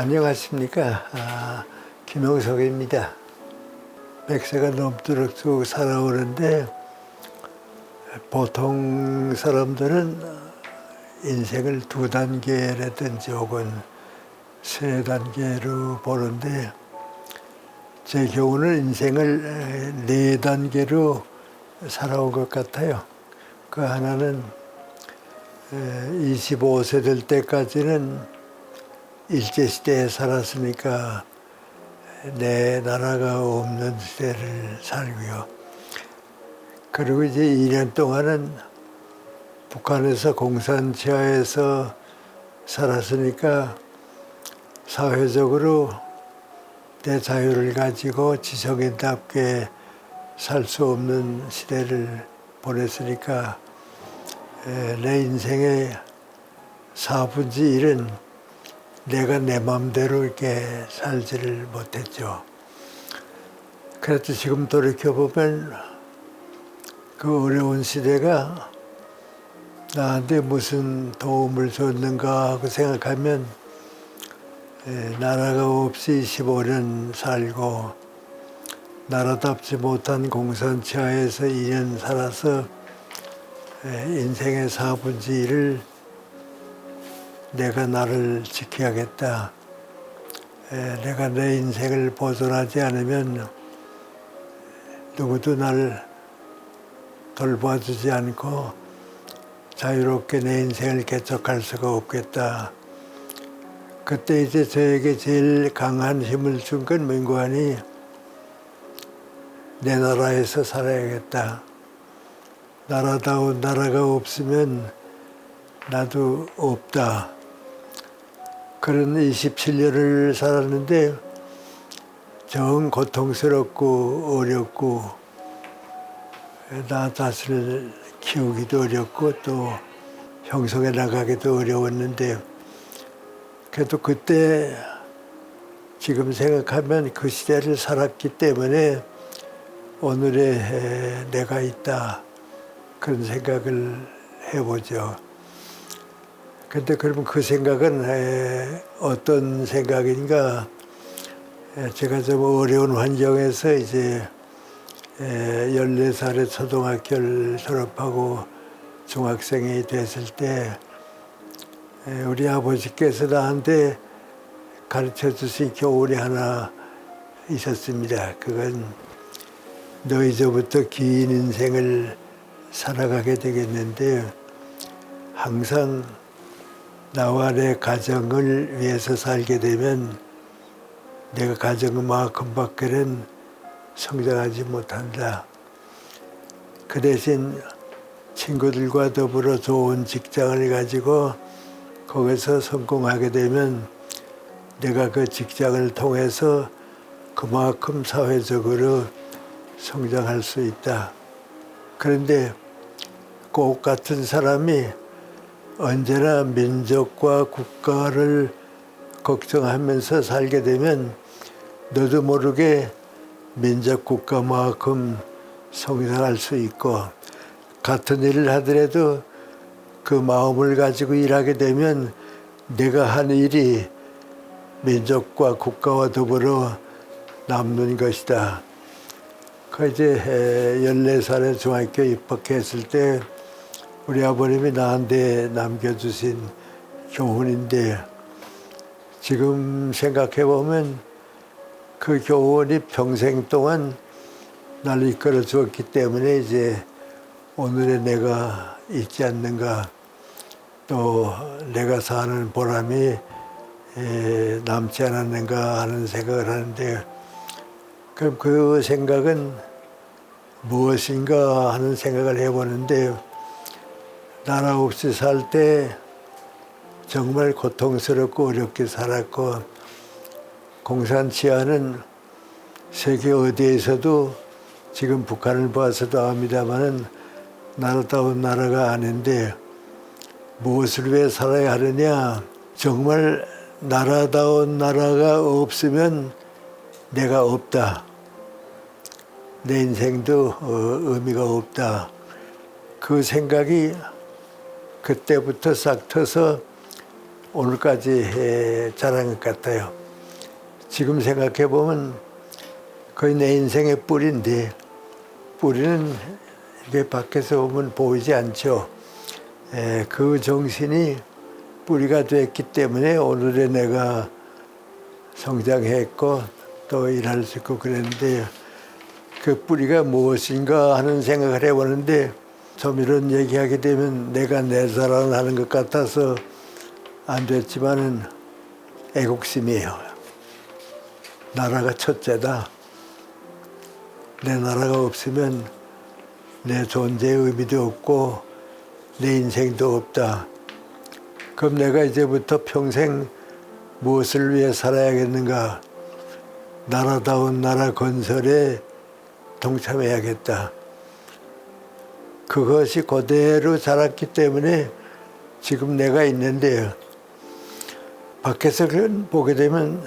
안녕하십니까. 김용석입니다. 100세가 넘도록 쭉 살아오는데 보통 사람들은 인생을 2단계라든지 혹은 3단계로 보는데 제 경우는 인생을 4단계로 살아온 것 같아요. 그 하나는 25세 될 때까지는 일제시대에 살았으니까 내 나라가 없는 시대를 살고요. 그리고 이제 2년 동안은 북한에서 공산치하에서 살았으니까 사회적으로 내 자유를 가지고 지성인답게 살 수 없는 시대를 보냈으니까 내 인생의 4분의 1은 내가 내 마음대로 이렇게 살지를 못했죠. 그래도 지금 돌이켜보면 그 어려운 시대가 나한테 무슨 도움을 줬는가 하고 생각하면 나라가 없이 15년 살고 나라답지 못한 공산치하에서 2년 살아서 인생의 4분의 1을 내가 나를 지켜야겠다. 내가 내 인생을 보존하지 않으면 누구도 날 돌봐주지 않고 자유롭게 내 인생을 개척할 수가 없겠다. 그때 이제 저에게 제일 강한 힘을 준 건 민관이 내 나라에서 살아야겠다. 나라다운 나라가 없으면 나도 없다. 그런 27년을 살았는데 정 고통스럽고 어렵고 나 자신을 키우기도 어렵고 또 형성해 나가기도 어려웠는데 그래도 그때 지금 생각하면 그 시대를 살았기 때문에 오늘의 내가 있다 그런 생각을 해보죠. 근데 그러면 그 생각은 어떤 생각인가? 제가 좀 어려운 환경에서 이제 14살에 초등학교를 졸업하고 중학생이 됐을 때 우리 아버지께서 나한테 가르쳐 주신 교훈이 하나 있었습니다. 그건 너 이제부터 긴 인생을 살아가게 되겠는데 항상 나와 내 가정을 위해서 살게 되면 내가 가정만큼밖에는 성장하지 못한다. 그 대신 친구들과 더불어 좋은 직장을 가지고 거기서 성공하게 되면 내가 그 직장을 통해서 그만큼 사회적으로 성장할 수 있다. 그런데 꼭 같은 사람이 언제나 민족과 국가를 걱정하면서 살게 되면 너도 모르게 민족 국가만큼 성장할 수 있고 같은 일을 하더라도 그 마음을 가지고 일하게 되면 내가 한 일이 민족과 국가와 더불어 남는 것이다. 그 이제 14살에 중학교 입학했을 때 우리 아버님이 나한테 남겨주신 교훈인데 지금 생각해보면 그 교훈이 평생 동안 나를 이끌어 주었기 때문에 이제 오늘의 내가 있지 않는가 또 내가 사는 보람이 남지 않았는가 하는 생각을 하는데 그럼 그 생각은 무엇인가 하는 생각을 해보는데 나라 없이 살 때 정말 고통스럽고 어렵게 살았고 공산치하는 세계 어디에서도 지금 북한을 봐서도 압니다마는 나라다운 나라가 아닌데 무엇을 위해 살아야 하느냐? 정말 나라다운 나라가 없으면 내가 없다. 내 인생도 의미가 없다. 그 생각이 그때부터 싹 터서 오늘까지 자란 것 같아요. 지금 생각해 보면 거의 내 인생의 뿌리인데, 뿌리는 이게 밖에서 보면 보이지 않죠. 그 정신이 뿌리가 됐기 때문에 오늘의 내가 성장했고 또 일할 수 있고 그랬는데, 그 뿌리가 무엇인가 하는 생각을 해보는데, 좀 이런 얘기하게 되면 내가 내 자랑을 하는 것 같아서 안 됐지만은 애국심이에요. 나라가 첫째다. 내 나라가 없으면 내 존재의 의미도 없고 내 인생도 없다. 그럼 내가 이제부터 평생 무엇을 위해 살아야겠는가? 나라다운 나라 건설에 동참해야겠다. 그것이 그대로 자랐기 때문에 지금 내가 있는데요. 밖에서 보게 되면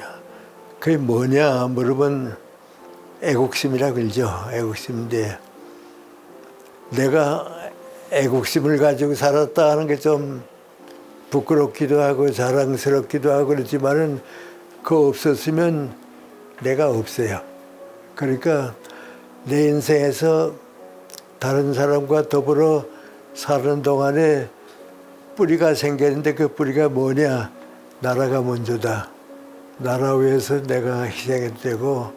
그게 뭐냐 물으면 애국심이라 그러죠. 애국심인데, 내가 애국심을 가지고 살았다 하는 게 좀 부끄럽기도 하고 자랑스럽기도 하고 그렇지만은, 그거 없었으면 내가 없어요. 그러니까 내 인생에서 다른 사람과 더불어 사는 동안에 뿌리가 생겼는데, 그 뿌리가 뭐냐? 나라가 먼저다. 나라 위해서 내가 희생해도 되고,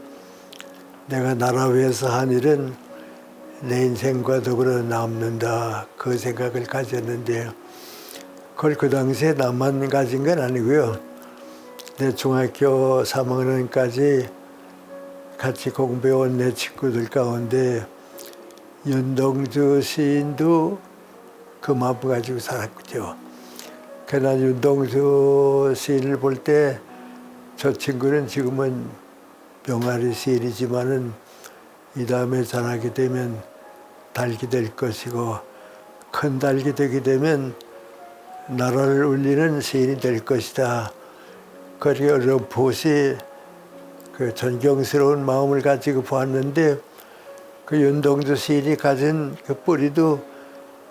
내가 나라 위해서 한 일은 내 인생과 더불어 남는다. 그 생각을 가졌는데요. 그걸 그 당시에 나만 가진 건 아니고요. 내 중학교 3학년까지 같이 공부해온 내 친구들 가운데 윤동주 시인도 그 마음 가지고 살았죠. 그러나 윤동주 시인을 볼 때 저 친구는 지금은 병아리 시인이지만은 이 다음에 자라게 되면 닭이 될 것이고, 큰 닭이 되게 되면 나라를 울리는 시인이 될 것이다. 그렇게 어렴풋이 그 존경스러운 마음을 가지고 보았는데, 그 윤동주 시인이 가진 그 뿌리도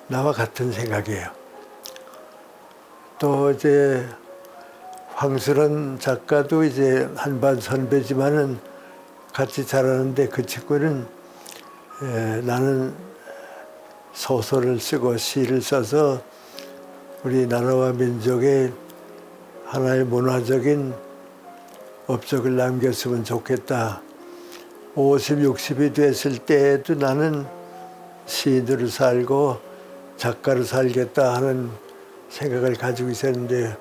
나와 같은 생각이에요. 또 이제 황수란 작가도 이제 한반 선배지만은 같이 자라는데, 그 친구는 나는 소설을 쓰고 시를 써서 우리 나라와 민족의 하나의 문화적인 업적을 남겼으면 좋겠다. 50, 60이 됐을 때에도 나는 시인으로 살고 작가로 살겠다 하는 생각을 가지고 있었는데,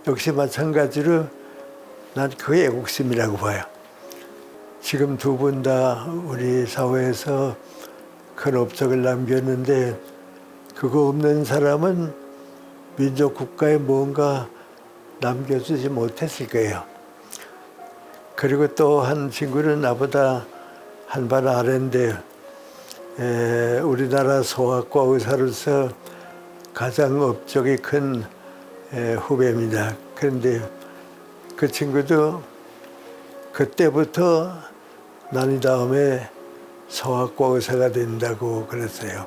역시 마찬가지로 난 그게 애국심이라고 봐요. 지금 두 분 다 우리 사회에서 큰 업적을 남겼는데, 그거 없는 사람은 민족 국가에 뭔가 남겨주지 못했을 거예요. 그리고 또 한 친구는 나보다 한 발 아래인데, 우리나라 소아과 의사로서 가장 업적이 큰 후배입니다. 그런데 그 친구도 그때부터 난 이 다음에 소아과 의사가 된다고 그랬어요.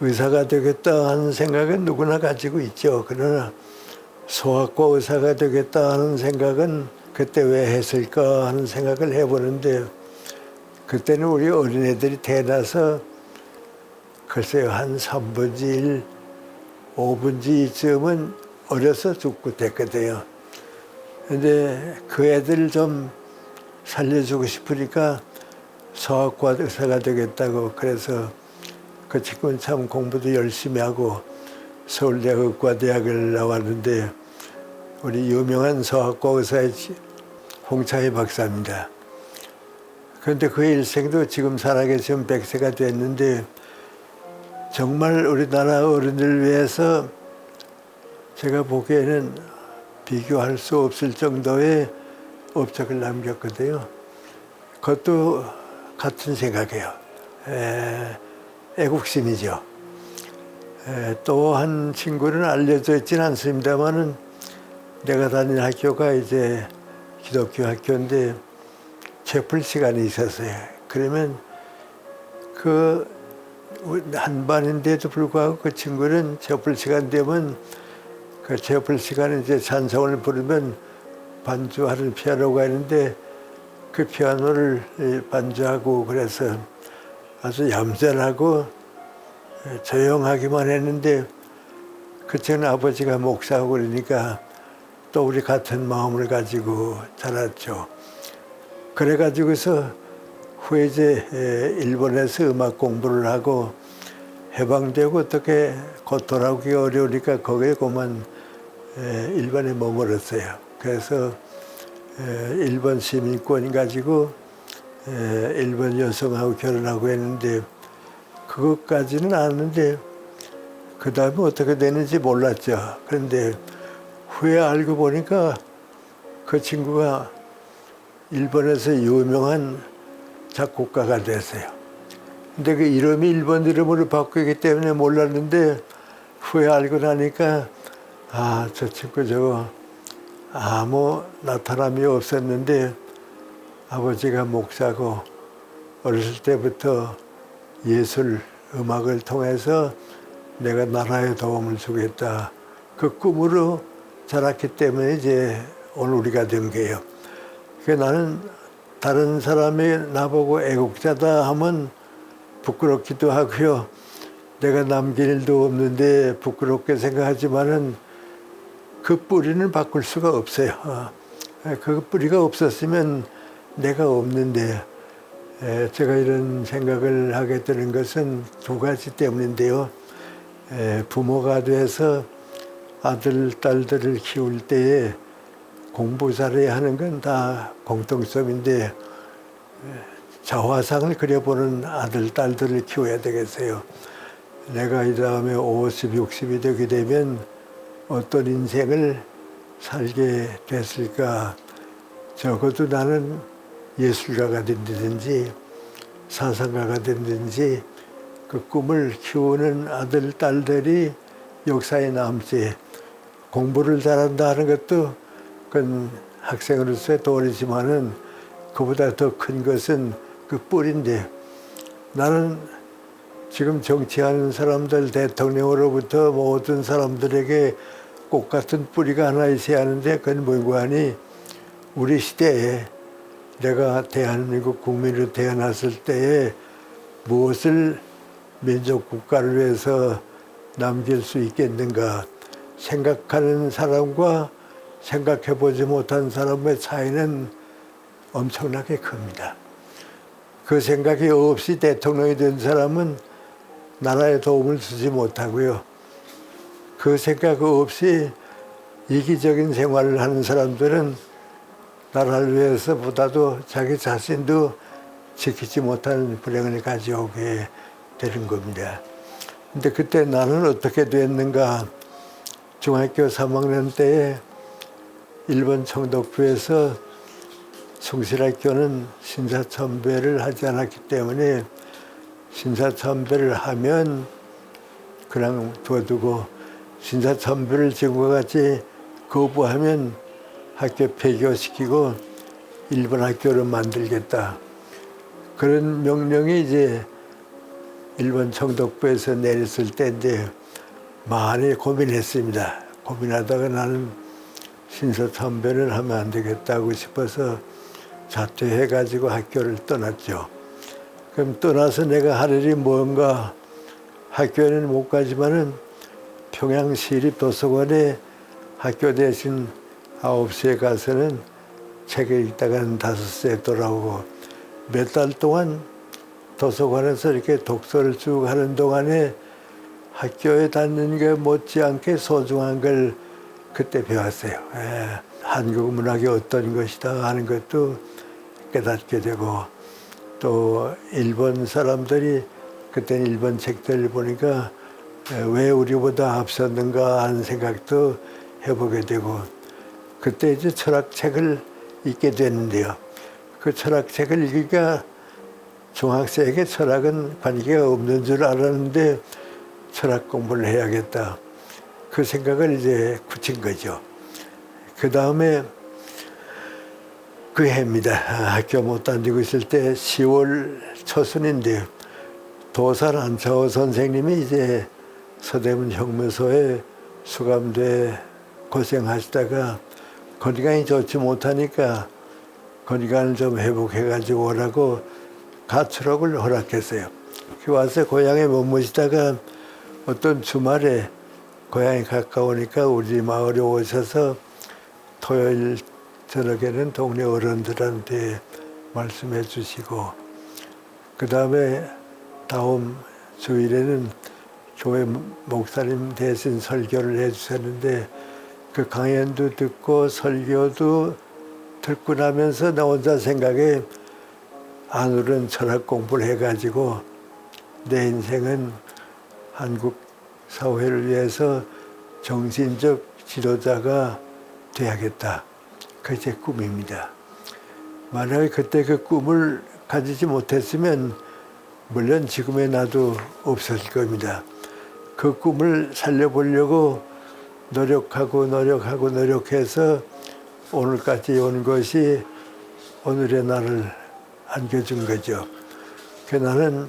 의사가 되겠다 하는 생각은 누구나 가지고 있죠. 그러나 소아과 의사가 되겠다 하는 생각은 그때 왜 했을까 하는 생각을 해보는데, 그때는 우리 어린애들이 태어나서 글쎄요, 한 3분의 1, 5분의 2쯤은 어려서 죽고 됐거든요. 근데 그 애들 좀 살려주고 싶으니까 소아과 의사가 되겠다고, 그래서 그 친구는 참 공부도 열심히 하고 서울대 의과대학을 나왔는데, 우리 유명한 소아과 의사의 홍차희 박사입니다. 그런데 그 일생도 지금 살아계시면 100세가 됐는데, 정말 우리나라 어른을 위해서 제가 보기에는 비교할 수 없을 정도의 업적을 남겼거든요. 그것도 같은 생각이에요. 애국심이죠. 또 한 친구는 알려져 있지는 않습니다만은, 내가 다니는 학교가 이제 기독교 학교인데 채플 시간이 있었어요. 그러면 그 한반인데도 불구하고 그 친구는 채플 시간 되면 그 제풀 시간에 이제 찬송을 부르면 반주하는 피아노가 있는데 그 피아노를 반주하고 그래서 아주 얌전하고 조용하기만 했는데 그때는 아버지가 목사하고 그러니까 또 우리 같은 마음을 가지고 자랐죠. 그래가지고서 후에 이제 일본에서 음악 공부를 하고 해방되고 어떻게 곧 돌아오기 어려우니까 거기에 그만 일본에 머물렀어요. 그래서 일본 시민권 가지고 일본 여성하고 결혼하고 했는데 그것까지는 아는데 그 다음에 어떻게 되는지 몰랐죠. 그런데 후에 알고 보니까 그 친구가 일본에서 유명한 작곡가가 됐어요. 근데 그 이름이 일본 이름으로 바뀌기 때문에 몰랐는데 후에 알고 나니까 아, 저 친구 저거 아무 나타남이 없었는데 아버지가 목사고 어렸을 때부터 예술, 음악을 통해서 내가 나라에 도움을 주겠다. 그 꿈으로 자랐기 때문에 이제 오늘 우리가 된 거예요. 그러니까 나는 다른 사람이 나보고 애국자다 하면 부끄럽기도 하고요. 내가 남길 일도 없는데 부끄럽게 생각하지만은 그 뿌리는 바꿀 수가 없어요. 그 뿌리가 없었으면 내가 없는데 제가 이런 생각을 하게 되는 것은 두 가지 때문인데요. 부모가 돼서 아들, 딸들을 키울 때에 공부 잘해야 하는 건 다 공통점인데 자화상을 그려보는 아들, 딸들을 키워야 되겠어요. 내가 이 다음에 50, 60이 되게 되면 어떤 인생을 살게 됐을까. 적어도 나는 예술가가 된다든지 사상가가 된다든지 그 꿈을 키우는 아들, 딸들이 역사에 남지. 공부를 잘한다 하는 것도 그건 학생으로서의 도리지만은 그보다 더 큰 것은 그 뿌리인데 나는 지금 정치하는 사람들 대통령으로부터 모든 사람들에게 꽃 같은 뿌리가 하나 있어야 하는데 그건 뭔고 하니 우리 시대에 내가 대한민국 국민으로 태어났을 때에 무엇을 민족 국가를 위해서 남길 수 있겠는가 생각하는 사람과 생각해보지 못한 사람의 차이는 엄청나게 큽니다. 그 생각이 없이 대통령이 된 사람은 나라에 도움을 주지 못하고요. 그 생각 없이 이기적인 생활을 하는 사람들은 나라를 위해서보다도 자기 자신도 지키지 못하는 불행을 가져오게 되는 겁니다. 근데 그때 나는 어떻게 됐는가? 중학교 3학년 때에 일본 청독부에서 숭실학교는 신사참배를 하지 않았기 때문에 신사참배를 하면 그냥 둬두고 신사참배를 지금과 같이 거부하면 학교 폐교시키고 일본 학교를 만들겠다. 그런 명령이 이제 일본 청독부에서 내렸을 때인데 많이 고민했습니다. 고민하다가 나는 신사참배를 하면 안 되겠다고 싶어서 자퇴해가지고 학교를 떠났죠. 그럼 떠나서 내가 할 일이 뭔가 학교에는 못 가지만은 평양시립도서관에 학교 대신 9시에 가서는 책을 읽다가는 5시에 돌아오고 몇 달 동안 도서관에서 이렇게 독서를 쭉 하는 동안에 학교에 다니는 게 못지않게 소중한 걸 그때 배웠어요. 한국 문학이 어떤 것이다 하는 것도 깨닫게 되고 또 일본 사람들이 그때는 일본 책들을 보니까 왜 우리보다 앞섰는가 하는 생각도 해보게 되고 그때 이제 철학책을 읽게 됐는데요. 그 철학책을 읽으니까 중학생에게 철학은 관계가 없는 줄 알았는데 철학 공부를 해야겠다. 그 생각을 이제 굳힌 거죠. 그 다음에 그 해입니다. 학교 못 다니고 있을 때 10월 초순인데 도산 안차호 선생님이 이제 서대문 혁명소에 수감돼 고생하시다가 건강이 좋지 못하니까 건강을 좀 회복해가지고 오라고 가출옥을 허락했어요. 와서 고향에 머무시다가 어떤 주말에 고향이 가까우니까 우리 마을에 오셔서 토요일 저녁에는 동네 어른들한테 말씀해 주시고 그 다음에 다음 주일에는 교회 목사님 대신 설교를 해 주셨는데 그 강연도 듣고 설교도 듣고 나면서 나 혼자 생각에 아무런 철학 공부를 해가지고 내 인생은 한국 사회를 위해서 정신적 지도자가 돼야겠다. 그게 제 꿈입니다. 만약에 그때 그 꿈을 가지지 못했으면 물론 지금의 나도 없었을 겁니다. 그 꿈을 살려보려고 노력해서 오늘까지 온 것이 오늘의 나를 안겨준 거죠. 그 나는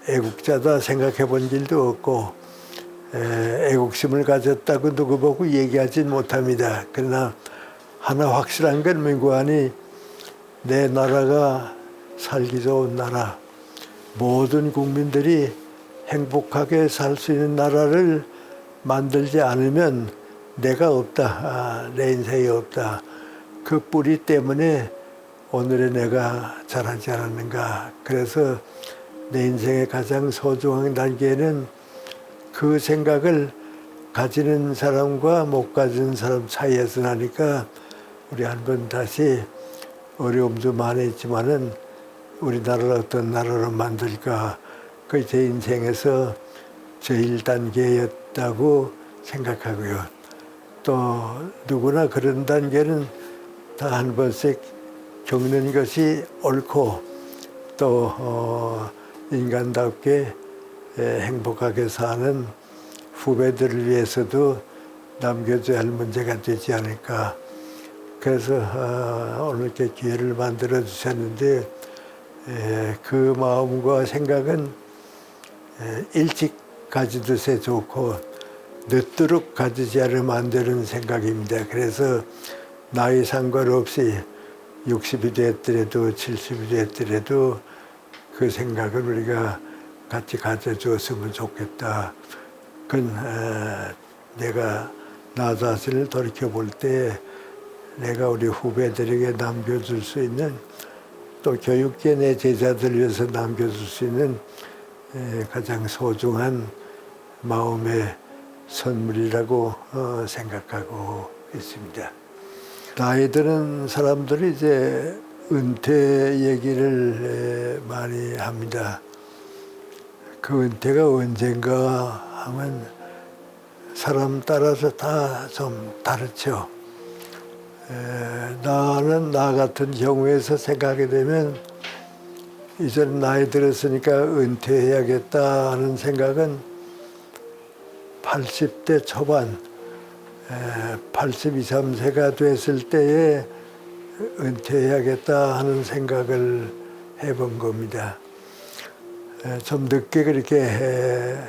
애국자다 생각해 본 일도 없고 애국심을 가졌다고 누구 보고 얘기하진 못합니다. 그러나 하나 확실한 건 민구안이 내 나라가 살기 좋은 나라, 모든 국민들이 행복하게 살 수 있는 나라를 만들지 않으면 내가 없다, 내 인생이 없다. 그 뿌리 때문에 오늘의 내가 자라지 않았는가. 그래서 내 인생의 가장 소중한 단계는 그 생각을 가지는 사람과 못 가지는 사람 차이에서 나니까 우리 한번 다시 어려움도 많이 있지만은 우리나라를 어떤 나라로 만들까. 그게 제 인생에서 제일 단계였다고 생각하고요. 또 누구나 그런 단계는 다 한 번씩 겪는 것이 옳고 또 인간답게 행복하게 사는 후배들을 위해서도 남겨줘야 할 문제가 되지 않을까. 그래서 오늘 이렇게 기회를 만들어 주셨는데 그 마음과 생각은 일찍 가지듯이 좋고 늦도록 가지지 않으면 안 되는 생각입니다. 그래서 나이 상관없이 60이 됐더라도 70이 됐더라도 그 생각을 우리가 같이 가져주었으면 좋겠다. 그건 내가 나 자신을 돌이켜볼 때 내가 우리 후배들에게 남겨줄 수 있는 또 교육계 내 제자들 위해서 남겨줄 수 있는 가장 소중한 마음의 선물이라고 생각하고 있습니다. 나이 드는 사람들이 이제 은퇴 얘기를 많이 합니다. 그 은퇴가 언젠가 하면 사람 따라서 다 좀 다르죠. 나는 나 같은 경우에서 생각하게 되면 이제 나이 들었으니까 은퇴해야겠다 하는 생각은 80대 초반, 82, 3세가 됐을 때에 은퇴해야겠다 하는 생각을 해본 겁니다. 좀 늦게 그렇게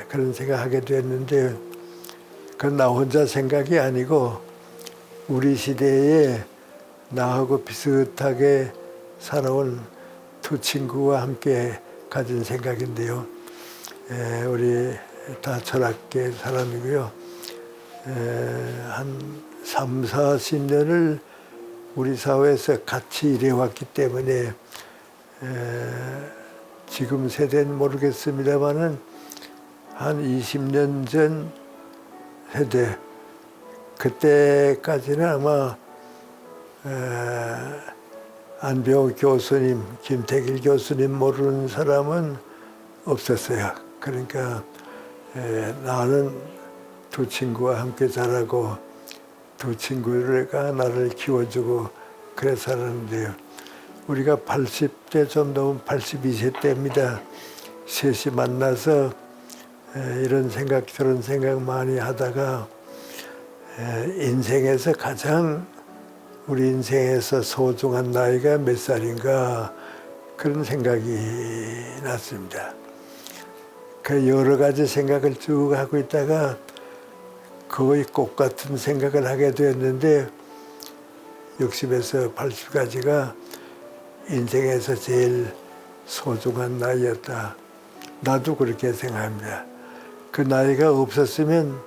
그런 생각하게 됐는데 그건 나 혼자 생각이 아니고 우리 시대에 나하고 비슷하게 살아온 두 친구와 함께 가진 생각인데요. 우리 다 철학계 사람이고요. 한 3, 40년을 우리 사회에서 같이 일해왔기 때문에 지금 세대는 모르겠습니다만은 한 20년 전 세대 그때까지는 아마 안병호 교수님, 김태길 교수님 모르는 사람은 없었어요. 그러니까 나는 두 친구와 함께 자라고 두 친구가 나를 키워주고 그래 살았는데요. 우리가 80대 좀 넘은 82세 때입니다. 셋이 만나서 이런 생각 저런 생각 많이 하다가 인생에서 가장 우리 인생에서 소중한 나이가 몇 살인가 그런 생각이 났습니다. 그 여러 가지 생각을 쭉 하고 있다가 거의 꽃 같은 생각을 하게 되었는데 60에서 80까지가 인생에서 제일 소중한 나이였다. 나도 그렇게 생각합니다. 그 나이가 없었으면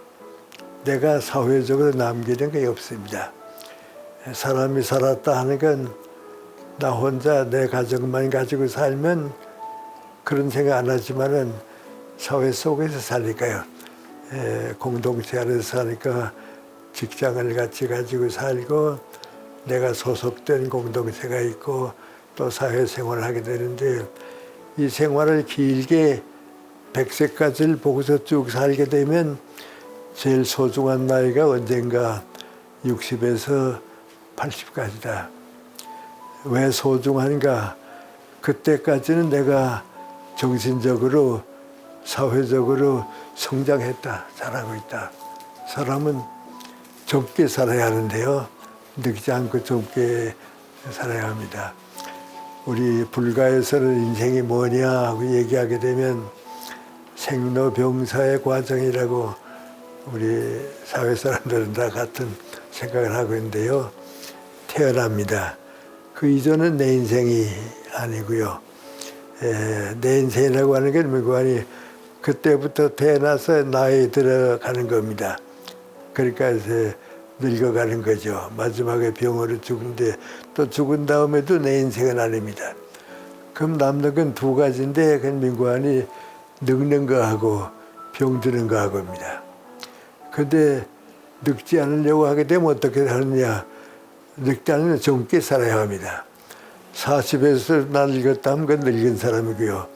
내가 사회적으로 남기는 게 없습니다. 사람이 살았다 하는 건 나 혼자 내 가족만 가지고 살면 그런 생각 안 하지만은 사회 속에서 사니까요. 공동체 안에서 사니까 직장을 같이 가지고 살고 내가 소속된 공동체가 있고 또 사회생활을 하게 되는데 이 생활을 길게 100세까지를 보고서 쭉 살게 되면 제일 소중한 나이가 언젠가 60에서 80까지다. 왜 소중한가? 그때까지는 내가 정신적으로 사회적으로 성장했다, 잘하고 있다. 사람은 젊게 살아야 하는데요. 늙지 않고 젊게 살아야 합니다. 우리 불가에서는 인생이 뭐냐 하고 얘기하게 되면 생로병사의 과정이라고 우리 사회 사람들은 다 같은 생각을 하고 있는데요. 태어납니다. 그 이전은 내 인생이 아니고요. 내 인생이라고 하는 게 뭐니 그때부터 태어나서 나이 들어가는 겁니다. 그러니까 이제 늙어가는 거죠. 마지막에 병으로 죽은데 또 죽은 다음에도 내 인생은 아닙니다. 그럼 남는 건 두 가지인데 그 민관이 늙는 거하고 병드는 거하고입니다. 근데 늙지 않으려고 하게 되면 어떻게 하느냐. 늙지 않으면 젊게 살아야 합니다. 40에서 난 늙었다 하면 그건 늙은 사람이고요.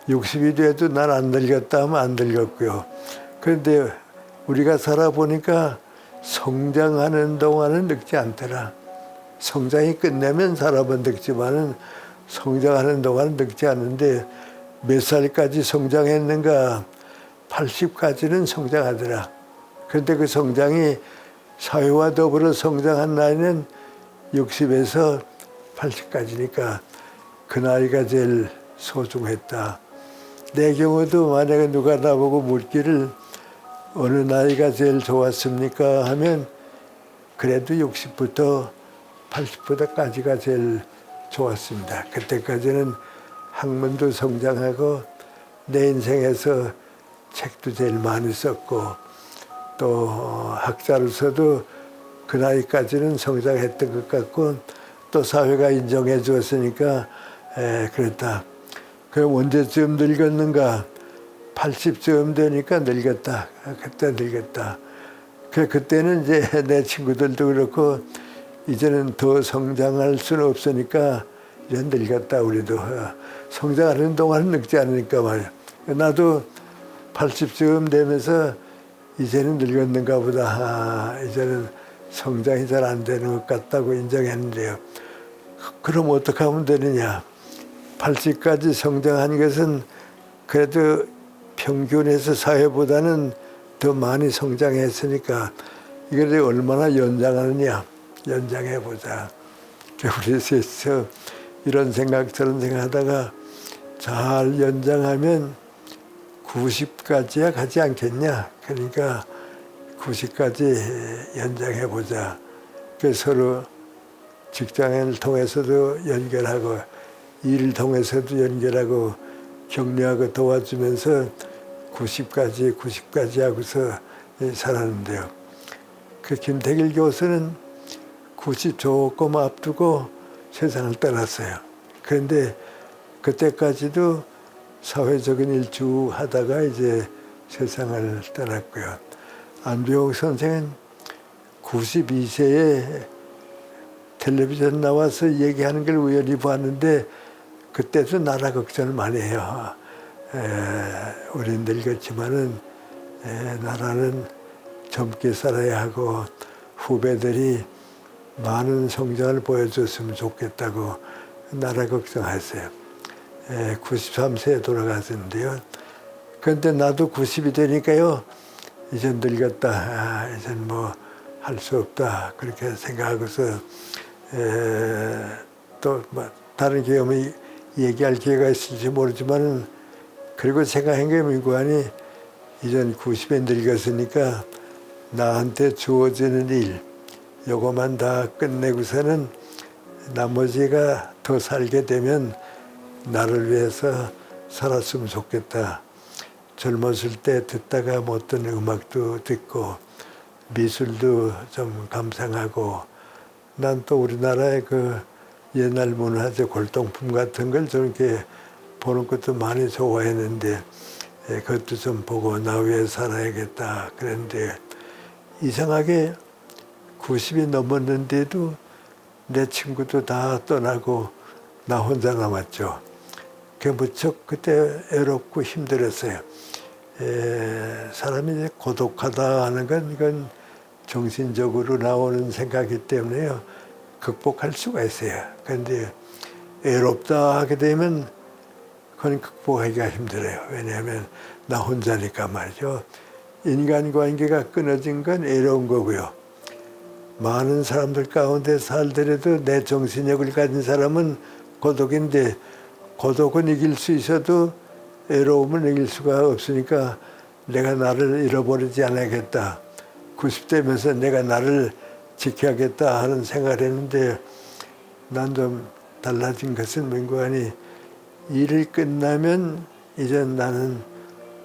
60이 돼도 난 안 늙었다 하면 안 늙었고요. 그런데 우리가 살아보니까 성장하는 동안은 늙지 않더라. 성장이 끝나면 사람은 늙지만은 성장하는 동안은 늙지 않는데 몇 살까지 성장했는가? 80까지는 성장하더라. 그런데 그 성장이 사회와 더불어 성장한 나이는 60에서 80까지니까 그 나이가 제일 소중했다. 내 경우도 만약에 누가 나보고 묻기를 어느 나이가 제일 좋았습니까? 하면 그래도 60부터 80부터까지가 제일 좋았습니다. 그때까지는 학문도 성장하고 내 인생에서 책도 제일 많이 썼고 또 학자로서도 그 나이까지는 성장했던 것 같고 또 사회가 인정해 주었으니까 그랬다. 그럼 언제쯤 늙었는가? 80쯤 되니까 늙었다. 그때 늙었다. 그때는 이제 내 친구들도 그렇고 이제는 더 성장할 수는 없으니까 이제 늙었다 우리도. 성장하는 동안은 늙지 않으니까 말이야. 나도 80쯤 되면서 이제는 늙었는가 보다. 이제는 성장이 잘 안 되는 것 같다고 인정했는데요. 그럼 어떻게 하면 되느냐. 80까지 성장한 것은 그래도 평균에서 사회보다는 더 많이 성장했으니까 이걸 얼마나 연장하느냐. 연장해보자. 우리 셋이서 이런 생각 저런 생각 하다가 잘 연장하면 90까지야 가지 않겠냐. 그러니까 90까지 연장해보자. 그래서 서로 직장을 통해서도 연결하고 일을 통해서도 연결하고 격려하고 도와주면서 90까지 하고서 살았는데요. 그 김태길 교수는 90 조금 앞두고 세상을 떠났어요. 그런데 그때까지도 사회적인 일 쭉 하다가 이제 세상을 떠났고요. 안병옥 선생은 92세에 텔레비전 나와서 얘기하는 걸 우연히 봤는데 그때도 나라 걱정을 많이 해요. 우린 늙었지만은 나라는 젊게 살아야 하고 후배들이 많은 성장을 보여줬으면 좋겠다고 나라 걱정했어요. 93세에 돌아갔었는데요. 그런데 나도 90이 되니까요. 이제 늙었다. 이제 뭐 할 수 없다. 그렇게 생각하고서 또 뭐 다른 경험이 얘기할 기회가 있을지 모르지만 그리고 생각한 게 민관이 이젠 90에 늙었으니까 나한테 주어지는 일 요거만 다 끝내고서는 나머지가 더 살게 되면 나를 위해서 살았으면 좋겠다. 젊었을 때 듣다가 못 듣는 음악도 듣고 미술도 좀 감상하고 난 또 우리나라의 그 옛날 문화재 골동품 같은 걸 저렇게 보는 것도 많이 좋아했는데 그것도 좀 보고 나 위해 살아야겠다 그랬는데 이상하게 90이 넘었는데도 내 친구도 다 떠나고 나 혼자 남았죠. 그 무척 그때 애롭고 힘들었어요. 사람이 이제 고독하다 하는 건 이건 정신적으로 나오는 생각이기 때문에요. 극복할 수가 있어요. 그런데 애롭다 하게 되면 그건 극복하기가 힘들어요. 왜냐하면 나 혼자니까 말이죠. 인간관계가 끊어진 건 애로운 거고요. 많은 사람들 가운데 살더라도 내 정신력을 가진 사람은 고독인데 고독은 이길 수 있어도 애로움을 이길 수가 없으니까 내가 나를 잃어버리지 않아야겠다. 90대면서 내가 나를 지켜야겠다 하는 생각을 했는데 난 좀 달라진 것은 민구안이 일을 끝나면 이제 나는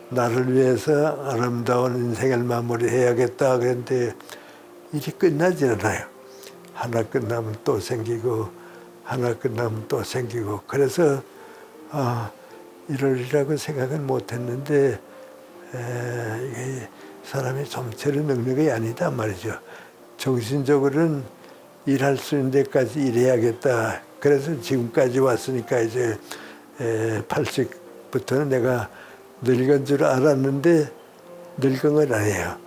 나를 위해서 아름다운 인생을 마무리해야겠다 그랬는데 일이 끝나지 않아요. 하나 끝나면 또 생기고 하나 끝나면 또 생기고 그래서 이러리라고 생각은 못했는데 이게 사람이 좀처럼 능력이 아니다 말이죠. 정신적으로는 일할 수 있는 데까지 일해야겠다. 그래서 지금까지 왔으니까 이제 80부터는 내가 늙은 줄 알았는데 늙은 건 아니에요.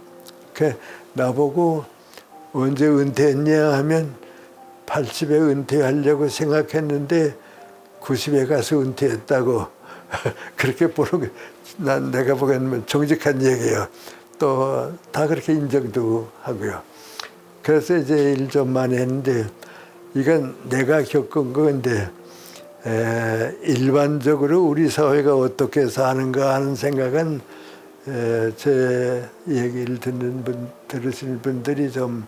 그 나보고 언제 은퇴했냐 하면 80에 은퇴하려고 생각했는데 90에 가서 은퇴했다고 그렇게 보는 게 난 내가 보기에는 정직한 얘기예요. 또 다 그렇게 인정도 하고요. 그래서 이제 일 좀 많이 했는데 이건 내가 겪은 건데 일반적으로 우리 사회가 어떻게 사는가 하는 생각은 제 얘기를 들으시는 분들이 좀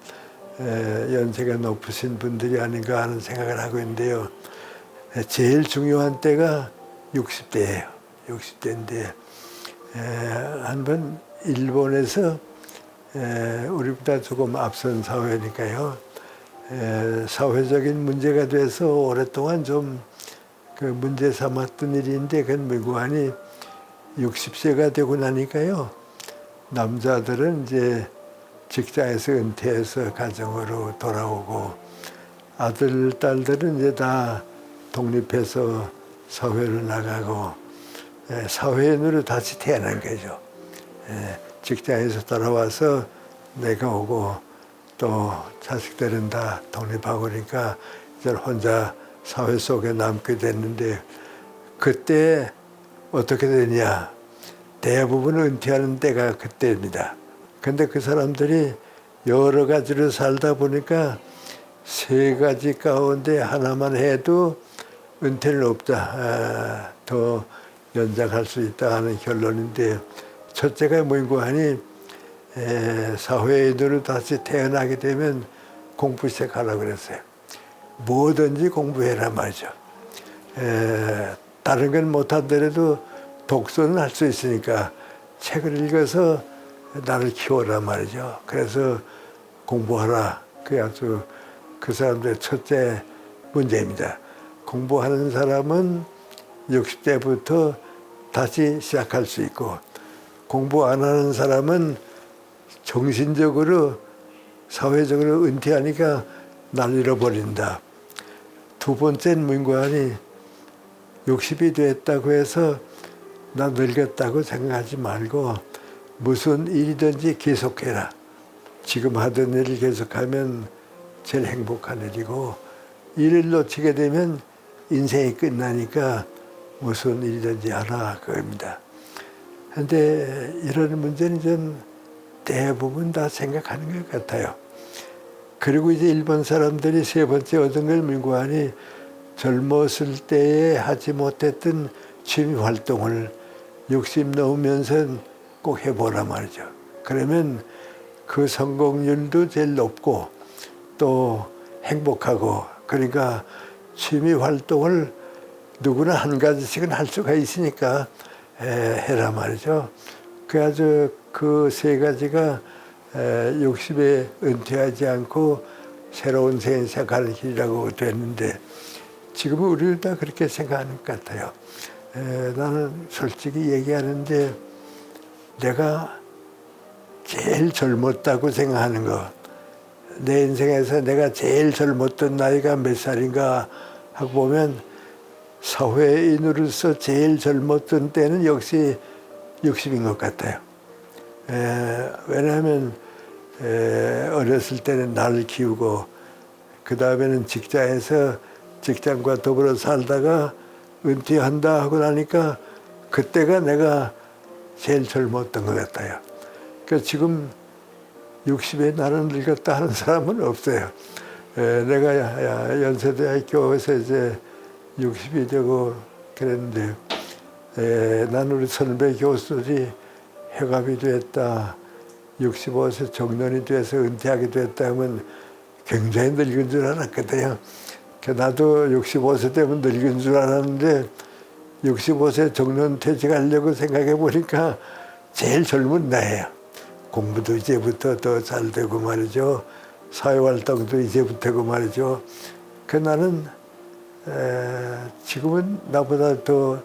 연세가 높으신 분들이 아닌가 하는 생각을 하고 있는데요. 제일 중요한 때가 60대예요. 60대인데 한번 일본에서 우리보다 조금 앞선 사회니까요. 사회적인 문제가 돼서 오랫동안 좀 그 문제 삼았던 일인데 그건 무관히 60세가 되고 나니까요. 남자들은 이제 직장에서 은퇴해서 가정으로 돌아오고 아들, 딸들은 이제 다 독립해서 사회로 나가고 사회인으로 다시 태어난 거죠. 직장에서 돌아와서 내가 오고 또 자식들은 다 독립하고 그러니까 이제 혼자 사회 속에 남게 됐는데 그때 어떻게 되냐. 대부분 은퇴하는 때가 그때입니다. 근데 그 사람들이 여러 가지로 살다 보니까 세 가지 가운데 하나만 해도 은퇴는 없다. 더 연장할 수 있다 하는 결론인데 첫째가 뭐고 하니 사회인으로 다시 태어나게 되면 공부 시작하라고 그랬어요. 뭐든지 공부해라 말이죠. 다른 건 못하더라도 독서는 할 수 있으니까 책을 읽어서 나를 키워라 말이죠. 그래서 공부하라. 그게 아주 그 사람들의 첫째 문제입니다. 공부하는 사람은 60대부터 다시 시작할 수 있고 공부 안 하는 사람은 정신적으로 사회적으로 은퇴하니까 날 잃어버린다. 두 번째는 문관이 60이 됐다고 해서 나 늙었다고 생각하지 말고 무슨 일이든지 계속해라. 지금 하던 일을 계속하면 제일 행복한 일이고 일을 놓치게 되면 인생이 끝나니까 무슨 일이든지 하라 그겁니다. 그런데 이런 문제는 좀 대부분 다 생각하는 것 같아요. 그리고 이제 일본 사람들이 세 번째 얻은 걸 민구안이 젊었을 때에 하지 못했던 취미 활동을 60 넘으면서 꼭 해보라 말이죠. 그러면 그 성공률도 제일 높고 또 행복하고, 그러니까 취미 활동을 누구나 한 가지씩은 할 수가 있으니까 해라 말이죠. 그래서 그 세 가지가 60에 은퇴하지 않고 새로운 생을 시작하는 길이라고 됐는데, 지금은 우리도 다 그렇게 생각하는 것 같아요. 나는 솔직히 얘기하는데 내가 제일 젊었다고 생각하는 거, 내 인생에서 내가 제일 젊었던 나이가 몇 살인가 하고 보면 사회인으로서 제일 젊었던 때는 역시 60인 것 같아요. 왜냐하면 어렸을 때는 나를 키우고 그 다음에는 직장과 더불어 살다가 은퇴한다 하고 나니까 그때가 내가 제일 젊었던 것 같아요. 그러니까 지금 60에 나는 늙었다 하는 사람은 없어요. 내가 연세대학교에서 이제 60이 되고 그랬는데, 난 우리 선배 교수들이 회갑이 됐다, 65세 정년이 돼서 은퇴하게 됐다 하면 굉장히 늙은 줄 알았거든요. 나도 65세 되면 늙은 줄 알았는데 65세 정년 퇴직하려고 생각해 보니까 제일 젊은 나이에요. 공부도 이제부터 더 잘 되고 말이죠. 사회활동도 이제부터고 말이죠. 나는 지금은 나보다 더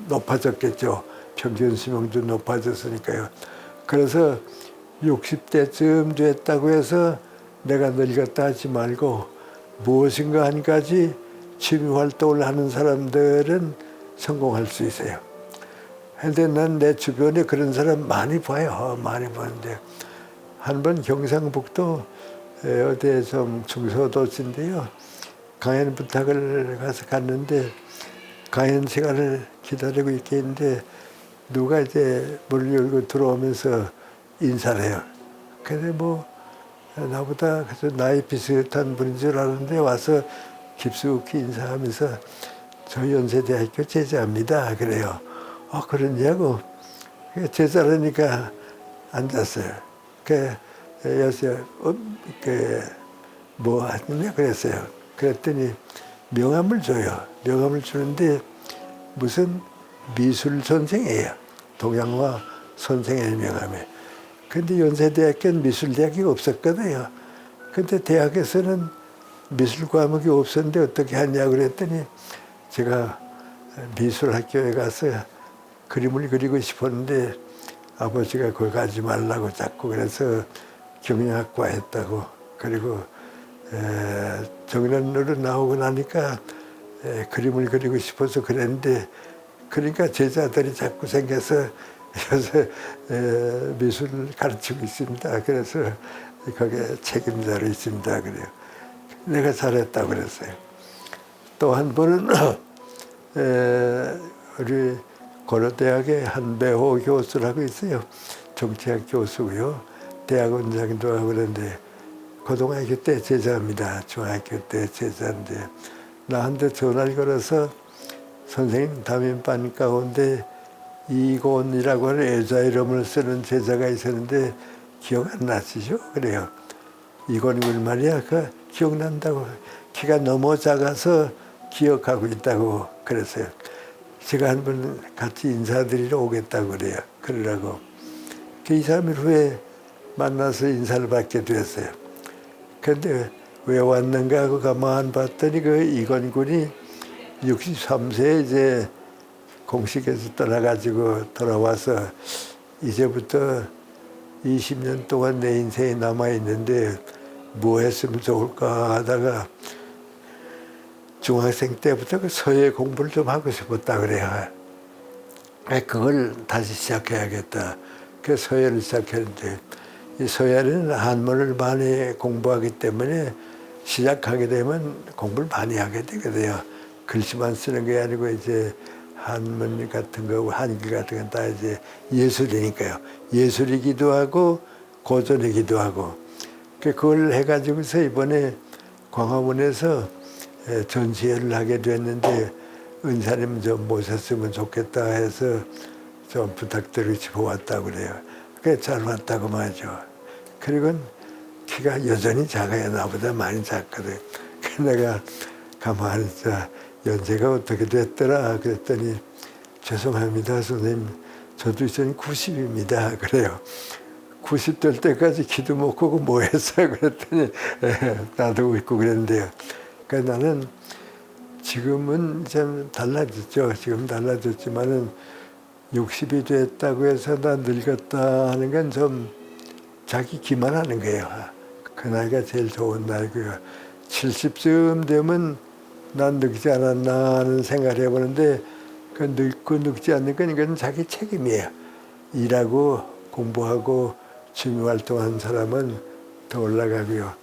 높아졌겠죠. 평균 수명도 높아졌으니까요. 그래서 60대쯤 됐다고 해서 내가 늙었다 하지 말고 무엇인가 한 가지 취미 활동을 하는 사람들은 성공할 수 있어요. 근데 난 내 주변에 그런 사람 많이 봐요. 많이 보는데 한 번 경상북도 어디에 좀 중소도시인데요. 강연 부탁을 가서 갔는데 강연 시간을 기다리고 있겠는데 누가 이제 문을 열고 들어오면서 인사를 해요. 근데 나보다 나이 비슷한 분인 줄 알았는데 와서 깊숙이 인사하면서 저 연세대학교 제자입니다. 그래요. 그러냐고. 제자라니까 앉았어요. 뭐 하느냐 그랬어요. 그랬더니 명함을 줘요. 명함을 주는데 무슨 미술 선생이에요. 동양화 선생의 명함에. 근데 연세대학교는 미술대학이 없었거든요. 근데 대학에서는 미술 과목이 없었는데 어떻게 하냐고 그랬더니 제가 미술학교에 가서 그림을 그리고 싶었는데 아버지가 거기 가지 말라고 자꾸 그래서 경영학과 했다고. 그리고 정년으로 나오고 나니까 그림을 그리고 싶어서 그랬는데, 그러니까 제자들이 자꾸 생겨서 요새 미술을 가르치고 있습니다. 그래서 거기에 책임자로 있습니다. 그래요. 내가 잘했다고 그랬어요. 또 한 번은 우리 고려대학의 한배호 교수라고 있어요. 정치학 교수고요. 대학원장도 하고 그러는데 고등학교 때 제자입니다. 중학교 때 제자인데 나한테 전화를 걸어서 선생님 담임반 가운데 이곤이라고 하는 여자 이름을 쓰는 제자가 있었는데 기억 안 나시죠? 그래요. 이곤이 말이야. 기억난다고. 키가 너무 작아서 기억하고 있다고 그랬어요. 제가 한 번 같이 인사드리러 오겠다고 그래요. 그러라고. 이 3일 후에 만나서 인사를 받게 됐어요. 근데 왜 왔는가 하고 가만 봤더니 이건 군이 63세에 이제 공식에서 떠나가지고 돌아와서 이제부터 20년 동안 내 인생이 남아있는데 뭐 했으면 좋을까 하다가 중학생 때부터 서예 공부를 좀 하고 싶었다 그래요. 그걸 다시 시작해야겠다. 그래서 서예를 시작했는데 이 서예는 한문을 많이 공부하기 때문에 시작하게 되면 공부를 많이 하게 되거든요. 글씨만 쓰는 게 아니고 이제 한문 같은 거, 한글 같은 건 다 이제 예술이니까요. 예술이기도 하고 고전이기도 하고. 그걸 해가지고서 이번에 광화문에서 전시회를 하게 됐는데 은사님 좀 모셨으면 좋겠다 해서 좀 부탁드리고 싶어 왔다고 그래요. 그게 잘 왔다고 말이죠. 그리고 키가 여전히 작아요. 나보다 많이 작거든. 그 내가 가만히 있자. 연세가 어떻게 됐더라 그랬더니 죄송합니다 선생님, 저도 이제는 90입니다 그래요. 90 될 때까지 기도 못 하고 뭐 했어요 그랬더니 나도 있고 그랬는데요. 그러니까 나는 지금은 좀 달라졌죠. 지금 달라졌지만은 60이 됐다고 해서 나 늙었다 하는 건 좀 자기 기만하는 거예요. 그 나이가 제일 좋은 나이고요. 70쯤 되면 난 늙지 않았나 하는 생각을 해보는데 그 늙고 늙지 않는 건 이건 자기 책임이에요. 일하고 공부하고 취미활동한 사람은 더 올라가고요.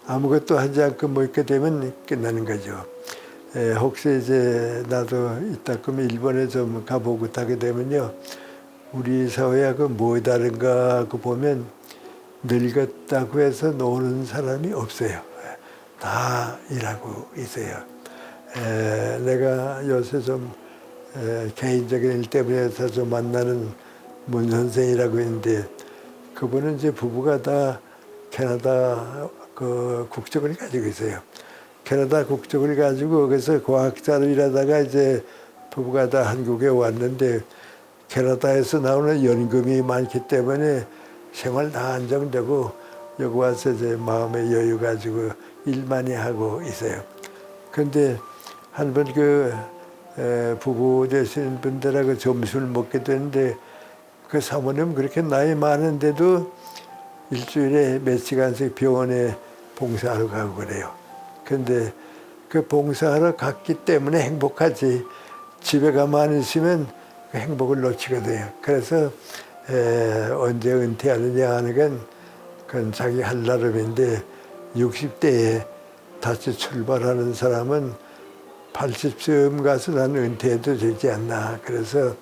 아무것도 하지 않고 뭐 있게 되면 끝나는 거죠. 혹시 이제 나도 이따 그러면 일본에 좀 가보고 하게 되면요. 우리 사회하고 뭐 다른가 하고 보면 늙었다고 해서 노는 사람이 없어요. 다 일하고 있어요. 내가 요새 좀 개인적인 일 때문에 자주 만나는 문 선생이라고 있는데 그분은 이제 부부가 다 캐나다 그 국적을 가지고 있어요. 캐나다 국적을 가지고 거기서 과학자로 일하다가 이제 부부가 다 한국에 왔는데 캐나다에서 나오는 연금이 많기 때문에 생활 다 안정되고 여기 와서 이제 마음의 여유 가지고 일 많이 하고 있어요. 근데 한 번 그 부부 되시는 분들하고 점심을 먹게 되는데 그 사모님 그렇게 나이 많은데도 일주일에 몇 시간씩 병원에 봉사하러 가고 그래요. 근데 그 봉사하러 갔기 때문에 행복하지 집에 가만히 있으면 그 행복을 놓치거든요. 그래서 언제 은퇴하느냐 하는 건 그건 자기 할 나름인데 60대에 다시 출발하는 사람은 80쯤 가서 난 은퇴해도 되지 않나. 그래서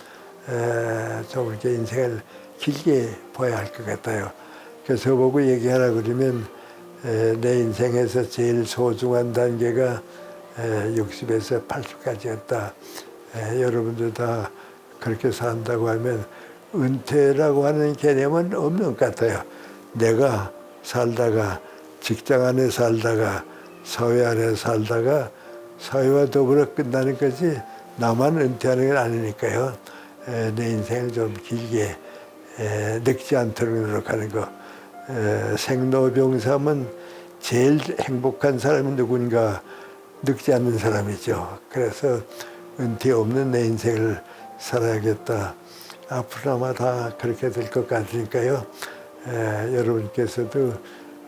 좀 이렇게 인생을 길게 봐야 할 것 같아요. 그래서 저보고 얘기하라 그러면 내 인생에서 제일 소중한 단계가 60에서 80까지였다. 여러분들 다 그렇게 산다고 하면 은퇴라고 하는 개념은 없는 것 같아요. 내가 살다가 직장 안에 살다가 사회 안에 살다가 사회와 더불어 끝나는 거지 나만 은퇴하는 건 아니니까요. 내 인생을 좀 길게 늙지 않도록 노력하는 거. 생로병사면 제일 행복한 사람이 누군가 늙지 않는 사람이죠. 그래서 은퇴 없는 내 인생을 살아야겠다. 앞으로 아마 다 그렇게 될 것 같으니까요. 여러분께서도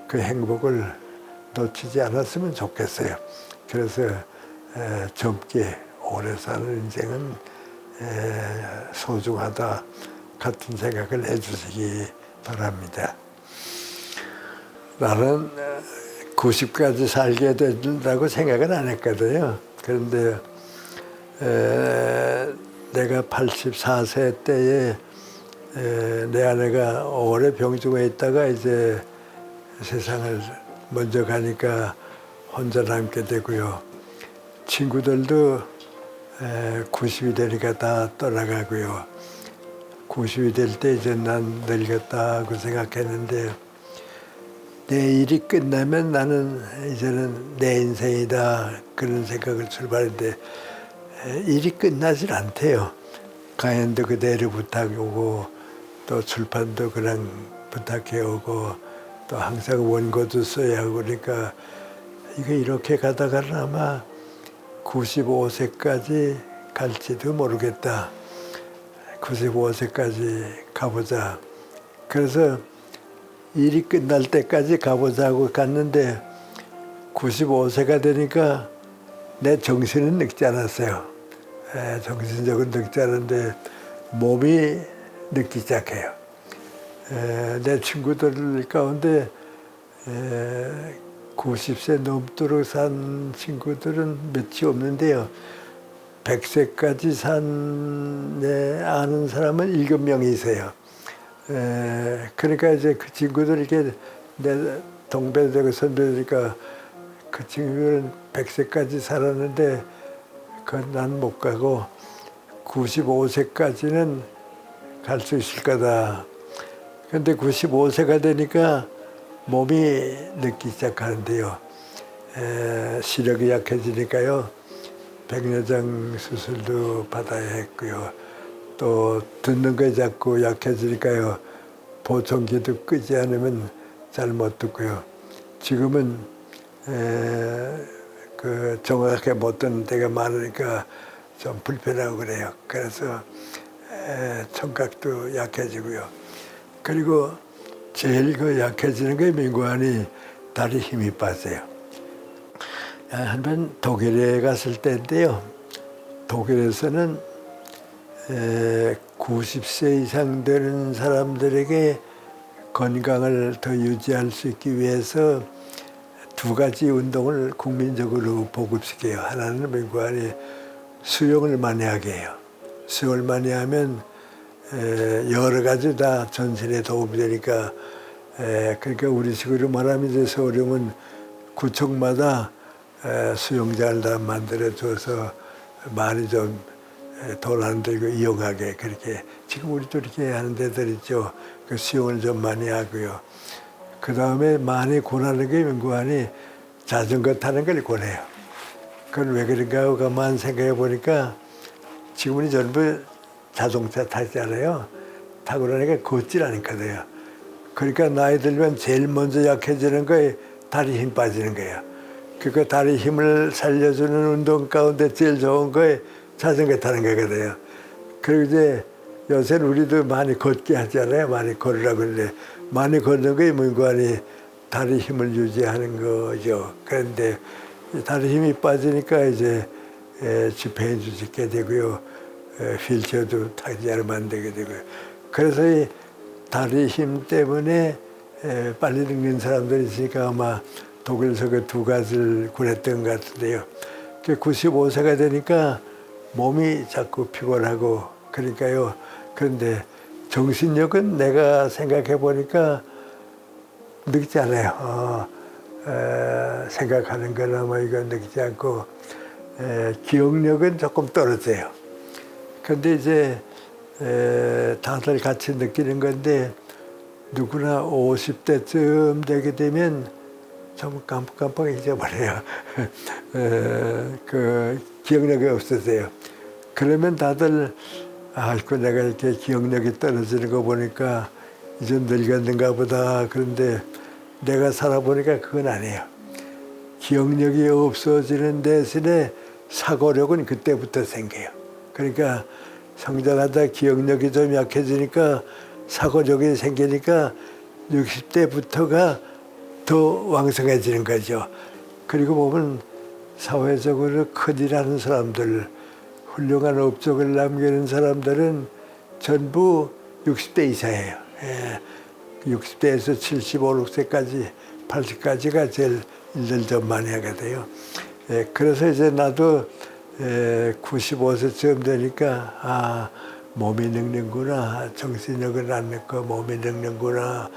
그 행복을 놓치지 않았으면 좋겠어요. 그래서 젊게 오래 사는 인생은 소중하다 같은 생각을 해주시기 바랍니다. 나는 90까지 살게 된다고 생각은 안 했거든요. 그런데 내가 84세 때에 내 아내가 오래 병중에 있다가 이제 세상을 먼저 가니까 혼자 남게 되고요. 친구들도 90이 되니까 다 떠나가고요. 90이 될 때 이제 난 늙었다고 생각했는데 내 일이 끝나면 나는 이제는 내 인생이다 그런 생각을 출발했는데 일이 끝나질 않대요. 가연도 그대로 부탁이 오고 또 출판도 그냥 부탁해 오고 또 항상 원고도 써야 하고 그러니까 이거 이렇게 가다가는 아마 95세까지 갈지도 모르겠다. 95세까지 가보자. 그래서 일이 끝날 때까지 가보자고 갔는데 95세가 되니까 내 정신은 늙지 않았어요. 정신적으로 늙지 않은데 몸이 늙기 시작해요. 내 친구들 가운데 90세 넘도록 산 친구들은 몇이 없는데요. 100세까지 산 내 아는 사람은 7명이 있어요. 그러니까 이제 그 친구들 이렇게 내 동배되고 선배니까 그 친구들은 100세까지 살았는데 그건 난 못 가고 95세까지는 갈 수 있을 거다. 근데 95세가 되니까 몸이 늙기 시작하는데요. 시력이 약해지니까요. 백내장 수술도 받아야 했고요. 또 듣는 게 자꾸 약해지니까요. 보청기도 끄지 않으면 잘 못 듣고요. 지금은 정확하게 못 듣는 때가 많으니까 좀 불편하고 그래요. 그래서 청각도 약해지고요. 그리고 제일 약해지는 게 민관이 다리 힘이 빠져요. 한번 독일에 갔을 때인데요. 독일에서는 90세 이상 되는 사람들에게 건강을 더 유지할 수 있기 위해서 두 가지 운동을 국민적으로 보급시켜요. 하나는 민관이 수영을 많이 하게 해요. 수영을 많이 하면 여러 가지 다 전신에 도움이 되니까 그러니까 우리식으로 말하면 이제 서울형은 구청마다 수영장을 다 만들어줘서 많이 좀 돈 안 들고 이용하게 그렇게 지금 우리도 이렇게 하는 데들 있죠. 그 수영을 좀 많이 하고요. 그 다음에 많이 권하는 게 민관이 자전거 타는 걸 권해요. 그건 왜 그런가 하고 가만 생각해 보니까 지금은 전부 자동차 타잖아요. 타고 나니까 걷질 않거든요. 그러니까 나이 들면 제일 먼저 약해지는 거에 다리 힘 빠지는 거예요. 그러니까 다리 힘을 살려주는 운동 가운데 제일 좋은 거에 자전거 타는 거거든요. 그리고 이제 요새는 우리도 많이 걷게 하잖아요. 많이 걸으라고 그러는데 많이 걷는 거에 민관이 다리 힘을 유지하는 거죠. 그런데 다리 힘이 빠지니까 이제 지폐인도 짓게 되고요. 휠체어도 타지 않으면 안 되게 되고요. 그래서 이 다리 힘 때문에 빨리 늙는 사람들이 있으니까 아마 독일에서 그 두 가지를 구했던 것 같은데요. 95세가 되니까 몸이 자꾸 피곤하고 그러니까요. 그런데 정신력은 내가 생각해 보니까 늙지 않아요. 생각하는 거나 뭐 이거 늙지 않고 기억력은 조금 떨어져요. 근데 이제 다들 같이 느끼는 건데 누구나 50대쯤 되게 되면 좀 깜빡깜빡 잊어버려요. 그 기억력이 없어져요. 그러면 다들 내가 이렇게 기억력이 떨어지는 거 보니까 이제 늙었는가 보다. 그런데 내가 살아보니까 그건 아니에요. 기억력이 없어지는 대신에 사고력은 그때부터 생겨요. 그러니까 성장하다 기억력이 좀 약해지니까 사고력이 생기니까 60대부터가 더 왕성해지는 거죠. 그리고 보면 사회적으로 큰일하는 사람들, 훌륭한 업적을 남기는 사람들은 전부 60대 이상이에요. 60대에서 75, 6세까지, 80까지가 제일 일들 좀 많이 하게 돼요. 그래서 이제 나도 95세쯤 되니까 몸이 늙는구나, 정신력은 안 늙고 몸이 늙는구나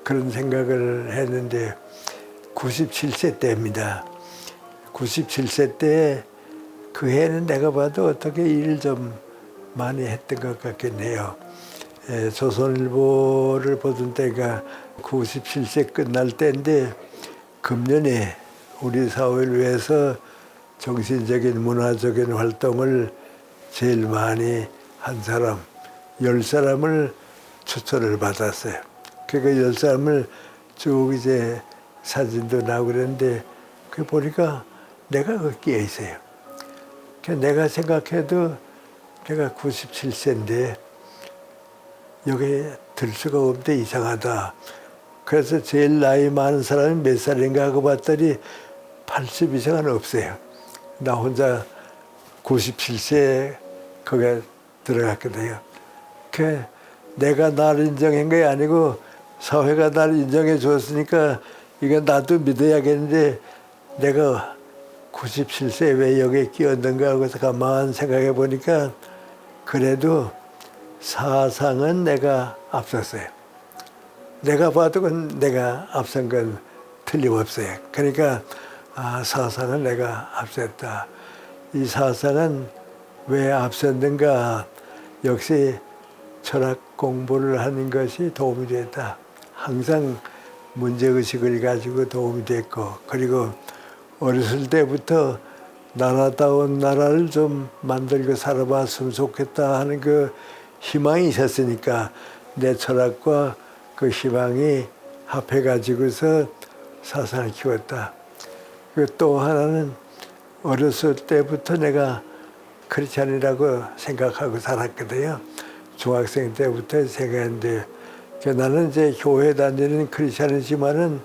그런 생각을 했는데 97세 때입니다. 97세 때 그 해는 내가 봐도 어떻게 일을 좀 많이 했던 것 같긴 해요. 조선일보를 보던 때가 97세 끝날 때인데 금년에 우리 사회를 위해서 정신적인 문화적인 활동을 제일 많이 한 사람 10사람을 추천을 받았어요. 그 10사람을 쭉 이제 사진도 나오고 그랬는데 그 보니까 내가 거기에 있어요. 내가 생각해도 내가 97세인데 여기 들 수가 없는데 이상하다. 그래서 제일 나이 많은 사람이 몇 살인가 하고 봤더니 80 이상은 없어요. 나 혼자 97세에 거기에 들어갔거든요. 내가 나를 인정한 게 아니고 사회가 나를 인정해 줬으니까 이건 나도 믿어야겠는데 내가 97세에 왜 여기에 끼었는가 하고서 가만 생각해 보니까 그래도 사상은 내가 앞섰어요. 내가 봐도 그건 내가 앞선 건 틀림없어요. 그러니까 사상은 내가 앞섰다. 이 사상은 왜 앞섰는가? 역시 철학 공부를 하는 것이 도움이 됐다. 항상 문제의식을 가지고 도움이 됐고, 그리고 어렸을 때부터 나라다운 나라를 좀 만들고 살아봤으면 좋겠다 하는 그 희망이 있었으니까 내 철학과 그 희망이 합해가지고서 사상을 키웠다. 또 하나는 어렸을 때부터 내가 크리스찬이라고 생각하고 살았거든요. 중학생 때부터 생각했는데, 나는 이제 교회 다니는 크리스찬이지만은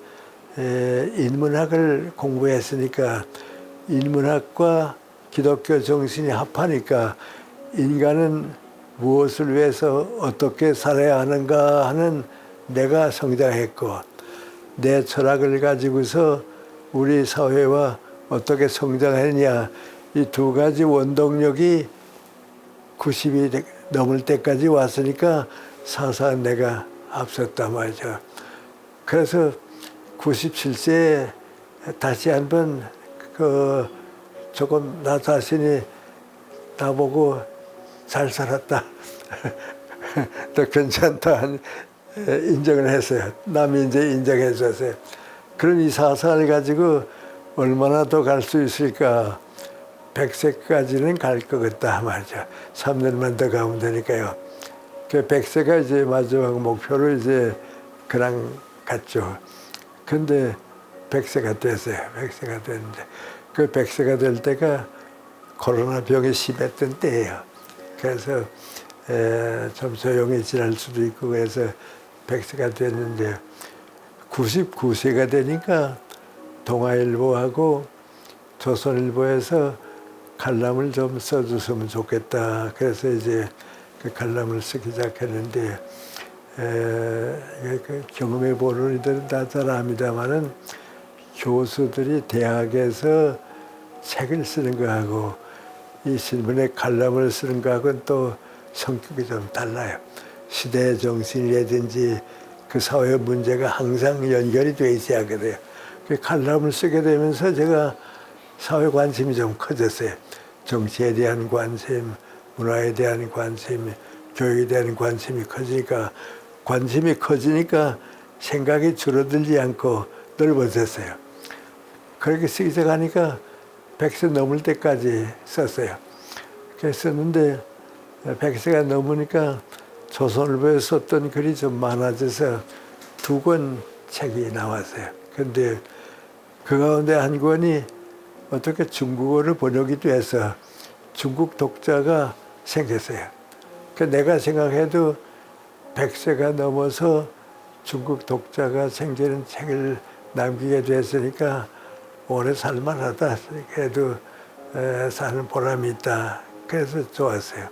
인문학을 공부했으니까 인문학과 기독교 정신이 합하니까 인간은 무엇을 위해서 어떻게 살아야 하는가 하는 내가 성장했고, 내 철학을 가지고서 우리 사회와 어떻게 성장했냐, 이 두 가지 원동력이 90이 넘을 때까지 왔으니까 사상 내가 앞섰단 말이죠. 그래서 97세에 다시 한번 조금 나 자신이 나보고 잘 살았다. 더 괜찮다 인정을 했어요. 남이 이제 인정해 줬어요. 그런 이 사상을 가지고 얼마나 더 갈 수 있을까. 100세까지는 갈 것 같다 말이죠. 3년만 더 가면 되니까요. 그 100세가 이제 마지막 목표로 이제 그냥 갔죠. 근데 100세가 됐어요. 100세가 됐는데 그 100세가 될 때가 코로나 병이 심했던 때예요. 그래서 좀 조용히 지날 수도 있고 그래서 100세가 됐는데 99세가 되니까 동아일보하고 조선일보에서 칼럼을 좀 써줬으면 좋겠다. 그래서 이제 그 칼럼을 쓰기 시작했는데 그 경험해 보는 이들은 다 잘 압니다만은 교수들이 대학에서 책을 쓰는 거하고 이 신문에 칼럼을 쓰는 거하고는 또 성격이 좀 달라요. 시대의 정신이라든지 그 사회 문제가 항상 연결이 돼 있어야 하거든요. 그 칼럼을 쓰게 되면서 제가 사회 관심이 좀 커졌어요. 정치에 대한 관심, 문화에 대한 관심, 교육에 대한 관심이 커지니까 생각이 줄어들지 않고 넓어졌어요. 그렇게 쓰기 시작하니까 100세 넘을 때까지 썼어요. 그래서 썼는데 100세가 넘으니까 조선일보에 썼던 글이 좀 많아져서 2권 책이 나왔어요. 근데 그 가운데 한 권이 어떻게 중국어로 번역이 돼서 중국 독자가 생겼어요. 내가 생각해도 100세가 넘어서 중국 독자가 생기는 책을 남기게 됐으니까 오래 살만하다. 그래도 사는 보람이 있다. 그래서 좋았어요.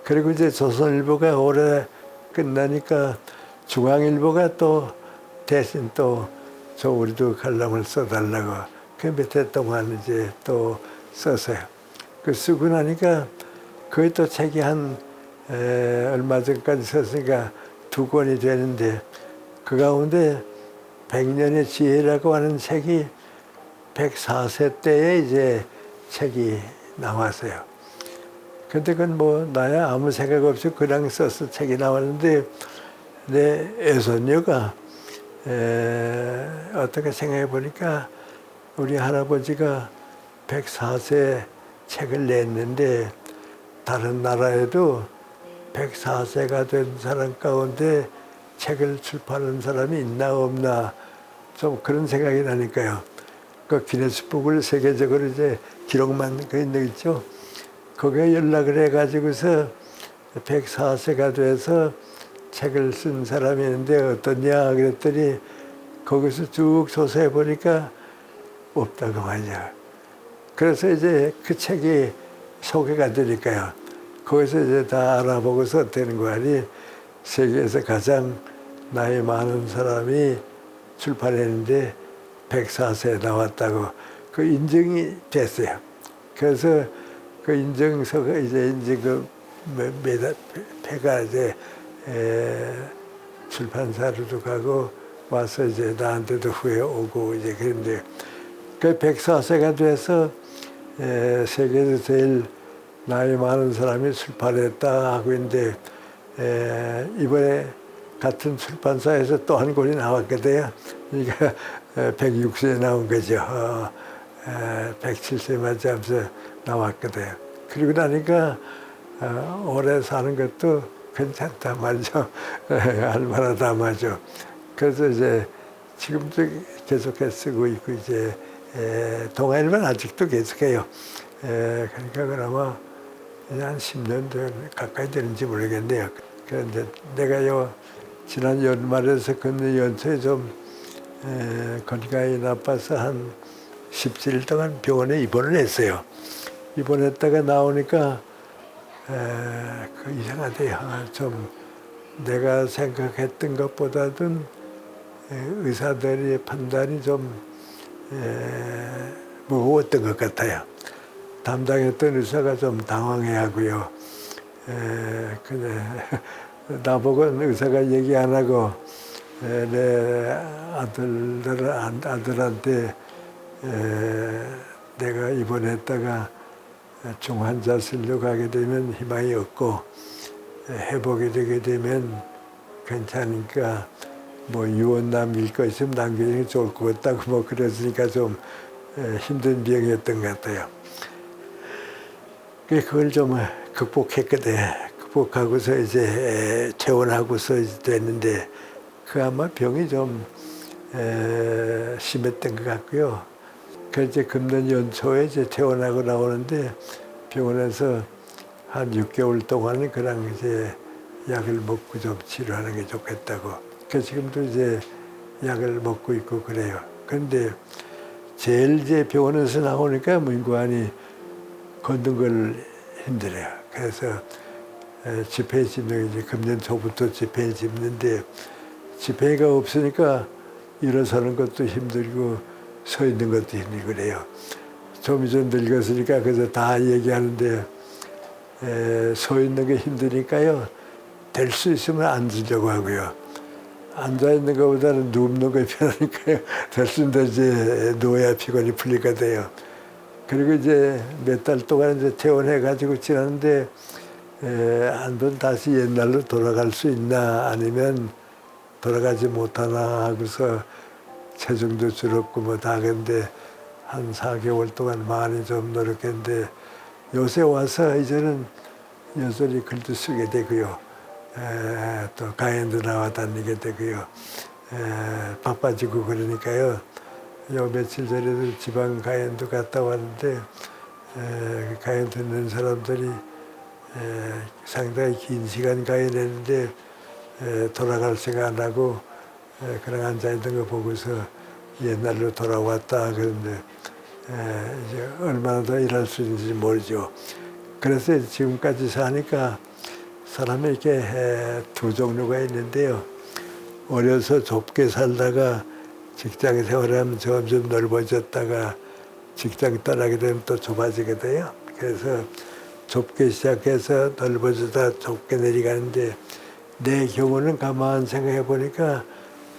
그리고 이제 조선일보가 올해 끝나니까 중앙일보가 또 대신 또 저 우리도 칼럼을 써달라고 그 몇 해 동안 이제 또 썼어요. 그 쓰고 나니까 거의 또 책이 한 얼마 전까지 썼으니까 2권이 되는데 그 가운데 100년의 지혜라고 하는 책이 104세 때에 이제 책이 나왔어요. 근데 그건 뭐 나야 아무 생각 없이 그냥 써서 책이 나왔는데 내 애손녀가 어떻게 생각해 보니까 우리 할아버지가 104세 책을 냈는데 다른 나라에도 104세가 된 사람 가운데 책을 출판하는 사람이 있나 없나 좀 그런 생각이 나니까요. 그 기네스북을 세계적으로 이제 기록만 그 있는 거 있죠. 거기에 연락을 해가지고서 104세가 돼서 책을 쓴 사람이 있는데 어떠냐 그랬더니 거기서 쭉 조사해 보니까 없다고 말이야. 그래서 이제 그 책이 소개가 되니까요. 거기서 이제 다 알아보고서 되는 거 아니 세계에서 가장 나이 많은 사람이 출판했는데 104세에 나왔다고 그 인정이 됐어요. 그래서 그 인정서가 이제 그 배가 이제 출판사로도 가고 와서 이제 나한테도 후에 오고 이제 그런데 그 104세가 돼서 세계에서 제일 나이 많은 사람이 출판했다 하고 있는데 이번에 같은 출판사에서 또 한 권이 나왔거든요. 그러니까 106세에 나온 거죠. 107세 맞이하면서 나왔거든요. 그리고 나니까 오래 사는 것도 괜찮다 말이죠. 할만하다 말이죠. 그래서 이제 지금도 계속해서 쓰고 있고 이제 동아일보는 아직도 계속해요. 그러니까 그나마 한 10년 가까이 되는지 모르겠네요. 그런데 내가요 지난 연말에서 근무 연초에 좀 건강이 나빠서 한 17일 동안 병원에 입원을 했어요. 입원했다가 나오니까 이상하대요. 좀 내가 생각했던 것보다는 의사들의 판단이 좀 무거웠던 것 같아요. 담당했던 의사가 좀 당황해하고요. 근데 나보고 의사가 얘기 안 하고 내 아들한테 내가 입원했다가 중환자실로 가게 되면 희망이 없고 회복이 되게 되면 괜찮으니까 뭐 유언 남길 거 있으면 남기는 게 좋을 것 같다고 뭐 그랬으니까 좀 힘든 병이었던 것 같아요. 그걸 좀 극복했거든. 극복하고서 이제 퇴원하고서 됐는데 그 아마 병이 좀 심했던 것 같고요. 그래서 이제 금년 연초에 이제 퇴원하고 나오는데 병원에서 한 6개월 동안은 그냥 이제 약을 먹고 좀 치료하는 게 좋겠다고. 그래서 지금도 이제 약을 먹고 있고 그래요. 그런데 제일 이제 병원에서 나오니까 문관이 걷는 걸 힘들어요. 그래서 지폐 짚는 이제 금년 초부터 지폐 짚는데 지폐가 없으니까 일어서는 것도 힘들고 서 있는 것도 힘들고 그래요. 좀 늙었으니까 그래서 다 얘기하는데 서 있는 게 힘드니까요. 될 수 있으면 앉으려고 하고요. 앉아 있는 것보다는 눕는 게 편하니까요. 될 수 있는데 이제 누워야 피곤이 풀리거든요. 그리고 이제 몇 달 동안 이제 퇴원해가지고 지났는데 한번 다시 옛날로 돌아갈 수 있나 아니면 돌아가지 못하나 하고서 체중도 줄었고 뭐 다 근데 한 4개월 동안 많이 좀 노력했는데 요새 와서 이제는 여전히 글도 쓰게 되고요. 또 강연도 나와 다니게 되고요. 바빠지고 그러니까요. 요 며칠 전에도 지방 강연도 갔다 왔는데 강연 듣는 사람들이 상당히 긴 시간 강연했는데 돌아갈 생각 안 하고 그냥 앉아있는 거 보고서 옛날로 돌아왔다 그런데 이제 얼마나 더 일할 수 있는지 모르죠. 그래서 지금까지 사니까 사람이 이렇게 두 종류가 있는데요. 어려서 좁게 살다가 직장 생활하면 점점 넓어졌다가 직장 떠나게 되면 또 좁아지거든요. 그래서 좁게 시작해서 넓어지다 좁게 내려가는데 내 경우는 가만 생각해 보니까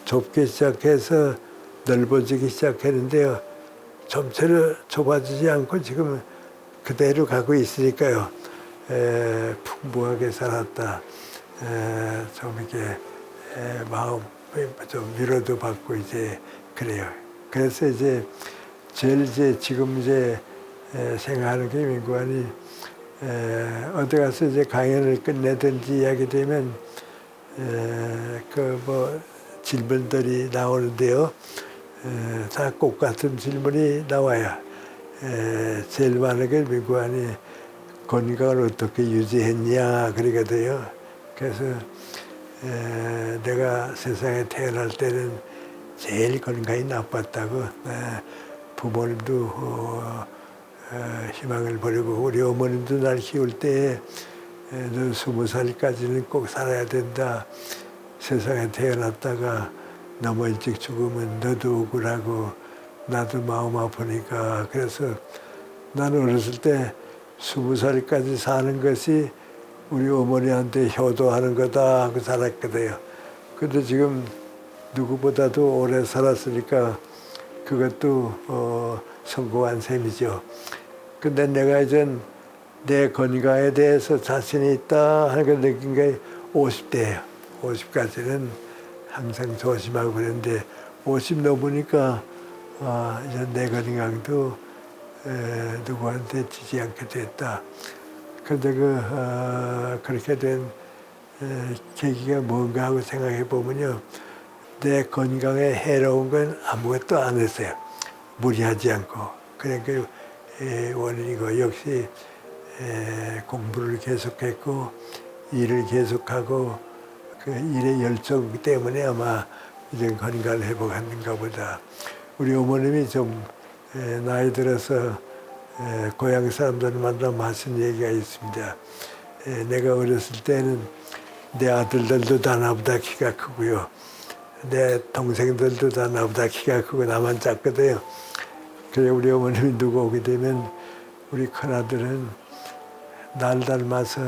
좁게 시작해서 넓어지기 시작했는데요. 점차로 좁아지지 않고 지금 그대로 가고 있으니까요. 풍부하게 살았다. 좀 이렇게 마음 좀 위로도 받고 이제 그래요. 그래서 이제 제일 이제 지금 이제 생각하는 게 민관이 어디 가서 이제 강연을 끝내든지 이야기 되면 그 뭐 질문들이 나오는데요. 다 똑같은 질문이 나와요. 제일 많은 게 민관이 건강을 어떻게 유지했냐 그러거든요. 그래서 내가 세상에 태어날 때는 제일 건강이 나빴다고 부모님도 희망을 버리고 우리 어머님도 날 키울 때 너 20살까지는 꼭 살아야 된다. 세상에 태어났다가 너무 일찍 죽으면 너도 억울하고 나도 마음 아프니까 그래서 나는 어렸을 때 20살까지 사는 것이 우리 어머니한테 효도하는 거다 하고 살았거든요. 근데 지금 누구보다도 오래 살았으니까 그것도 성공한 셈이죠. 근데 내가 이젠 내 건강에 대해서 자신이 있다 하는 걸 느낀 게 50대예요. 50까지는 항상 조심하고 그랬는데 50 넘으니까 이제 내 건강도 누구한테 지지 않게 됐다. 그런데 그렇게 된 계기가 뭔가 하고 생각해 보면요. 내 건강에 해로운 건 아무것도 안 했어요. 무리하지 않고. 그러니까 원인이고 역시 공부를 계속했고 일을 계속하고 그 일의 열정 때문에 아마 이런 건강을 회복하는가 보다. 우리 어머님이 좀 나이 들어서 고향 사람들 만나면 하신 얘기가 있습니다. 내가 어렸을 때는 내 아들들도 다 나보다 키가 크고요. 내 동생들도 다 나보다 키가 크고 나만 작거든요. 그래 우리 어머님이 누구 오게 되면 우리 큰아들은 날 닮아서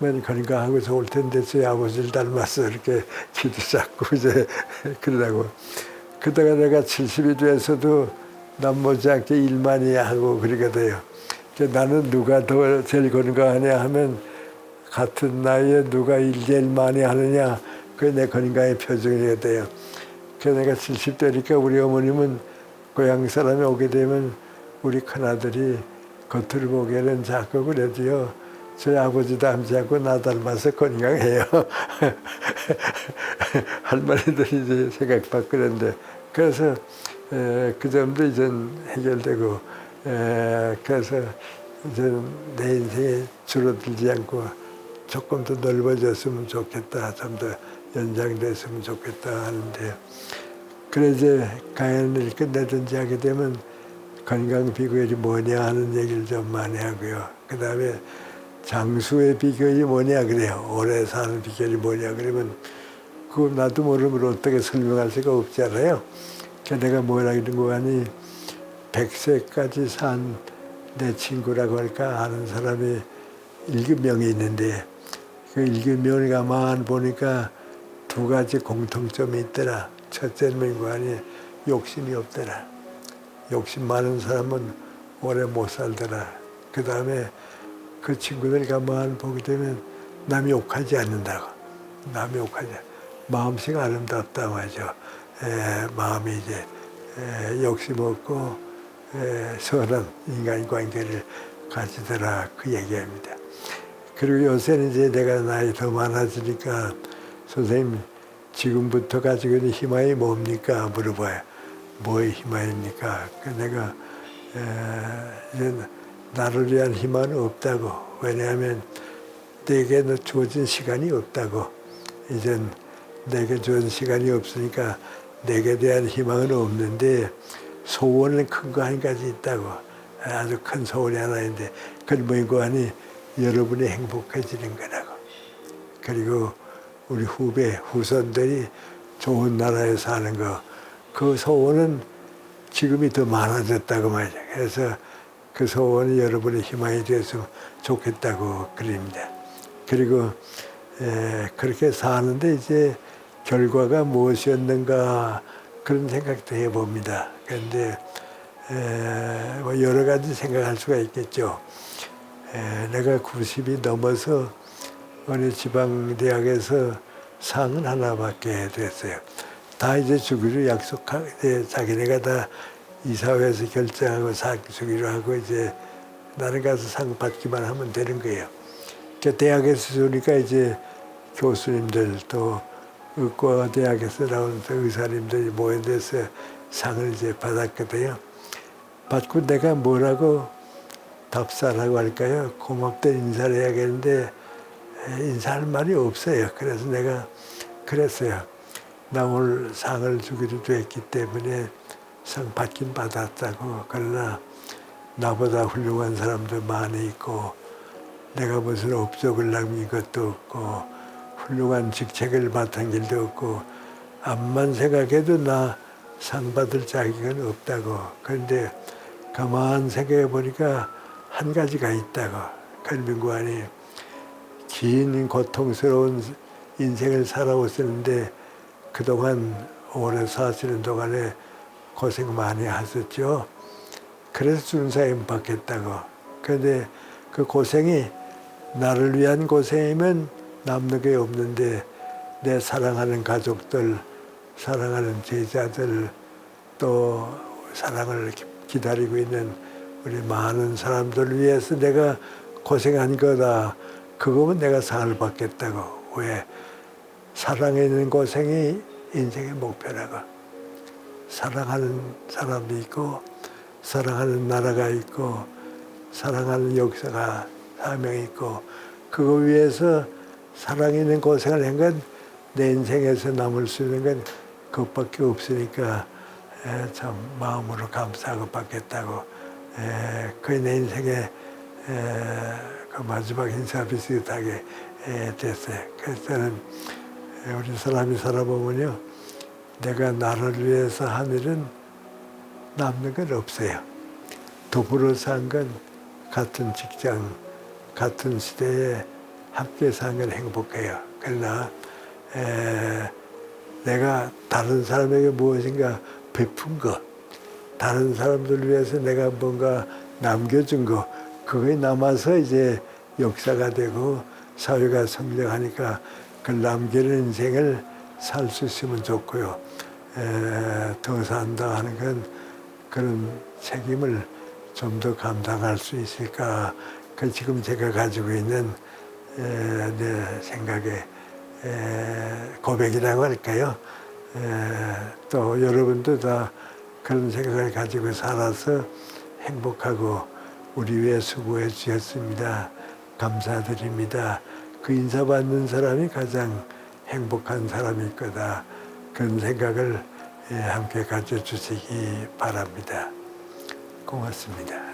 건강하고 좋을 텐데 저희 아버지를 닮아서 이렇게 키도 작고 이제 그러다고. 그러다가 내가 70이 돼서도 남 못지않게 일 많이 하고 그러거든요. 나는 누가 더 제일 건강하냐 하면 같은 나이에 누가 일 제일 많이 하느냐 그게 내 건강의 표정이 돼요. 그래서 내가 70대니까 우리 어머님은 고향 사람이 오게 되면 우리 큰아들이 겉으로 보기에는 작고 그래도요. 저희 아버지 닮지 않고 나 닮아서 건강해요. 할머니들이 이제 생각 바꾸는데 그래서 그 점도 이제 해결되고 그래서 이제 내 인생에 줄어들지 않고 조금 더 넓어졌으면 좋겠다. 좀 더 연장됐으면 좋겠다 하는데 그래 이제 강연을 끝내든지 하게 되면 건강 비결이 뭐냐 하는 얘기를 좀 많이 하고요. 그 다음에 장수의 비결이 뭐냐 그래요. 오래 사는 비결이 뭐냐 그러면 그거 나도 모르면 어떻게 설명할 수가 없잖아요. 그러니까 내가 뭐라 그런 거 하니 100세까지 산 내 친구라고 할까 아는 사람이 7명이 있는데 그 7명을 가만 보니까 두 가지 공통점이 있더라. 첫째는 거 아니 욕심이 없더라. 욕심 많은 사람은 오래 못 살더라. 그 다음에 그 친구들 가만 보게 되면 남이 욕하지 않는다고. 남이 욕하지 않는다. 마음씨가 아름답다 말이죠. 마음이 이제 욕심 없고 선한 인간관계를 가지더라 그 얘기합니다. 그리고 요새는 이제 내가 나이 더 많아지니까 선생님 지금부터 가지고 있는 희망이 뭡니까 물어봐요. 뭐의 희망입니까? 내가 이제 나를 위한 희망은 없다고. 왜냐하면 내게 주어진 시간이 없다고. 이젠 내게 주어진 시간이 없으니까 내게 대한 희망은 없는데 소원은 큰 거 한 가지 있다고. 아주 큰 소원이 하나 있는데 그건 뭐고 하니 여러분이 행복해지는 거라고. 그리고 우리 후손들이 좋은 나라에 사는 거. 그 소원은 지금이 더 많아졌다고 말이죠. 그래서 그 소원이 여러분의 희망이 되었으면 좋겠다고 그립니다. 그리고 그렇게 사는데 이제 결과가 무엇이었는가 그런 생각도 해봅니다. 그런데 뭐 여러 가지 생각할 수가 있겠죠. 내가 90이 넘어서 어느 지방대학에서 상은 하나밖에 됐어요. 다 이제 주기로 약속하고 자기네가 다 이사회에서 결정하고 상 주기로 하고 이제 나는 가서 상 받기만 하면 되는 거예요. 그러니까 대학에서 주니까 이제 교수님들 또 의과대학에서 나온 의사님들이 모여서 상을 이제 받았거든요. 받고 내가 뭐라고 답사라고 할까요? 고맙다 인사를 해야겠는데 인사할 말이 없어요. 그래서 내가 그랬어요. 나 오늘 상을 주기로 됐기 때문에 상 받긴 받았다고. 그러나 나보다 훌륭한 사람도 많이 있고 내가 무슨 업적을 남긴 것도 없고 훌륭한 직책을 맡은 길도 없고 암만 생각해도 나 상 받을 자격은 없다고. 그런데 가만 생각해 보니까 한 가지가 있다고. 걸명관이 긴 고통스러운 인생을 살아오셨는데 그동안 오래 사시는 동안에 고생 많이 하셨죠. 그래서 준사임 받겠다고. 그런데 그 고생이 나를 위한 고생이면 남는 게 없는데 내 사랑하는 가족들, 사랑하는 제자들, 또 사랑을 기다리고 있는 우리 많은 사람들을 위해서 내가 고생한 거다. 그거면 내가 상을 받겠다고. 왜? 사랑에 있는 고생이 인생의 목표라고. 사랑하는 사람이 있고, 사랑하는 나라가 있고, 사랑하는 역사가 사명이 있고, 그거 위해서 사랑에 있는 고생을 한 건 내 인생에서 남을 수 있는 건 그것밖에 없으니까 참 마음으로 감사하고 받겠다고. 그게 내 인생의 그 마지막 인사 비슷하게 됐어요. 그래서 저는 우리 사람이 살아보면요, 내가 나를 위해서 한 일은 남는 건 없어요. 더불어 산 건 같은 직장, 같은 시대에 함께 산 건 행복해요. 그러나 내가 다른 사람에게 무엇인가 베푼 것, 다른 사람들 위해서 내가 뭔가 남겨준 것, 그게 남아서 이제 역사가 되고 사회가 성장하니까 그 남기는 인생을 살 수 있으면 좋고요. 더 산다 하는 건 그런 책임을 좀 더 감당할 수 있을까. 그 지금 제가 가지고 있는 내 생각의 고백이라고 할까요? 또 여러분도 다 그런 생각을 가지고 살아서 행복하고 우리 위해 수고해 주셨습니다. 감사드립니다. 그 인사받는 사람이 가장 행복한 사람일 거다. 그런 생각을 함께 가져주시기 바랍니다. 고맙습니다.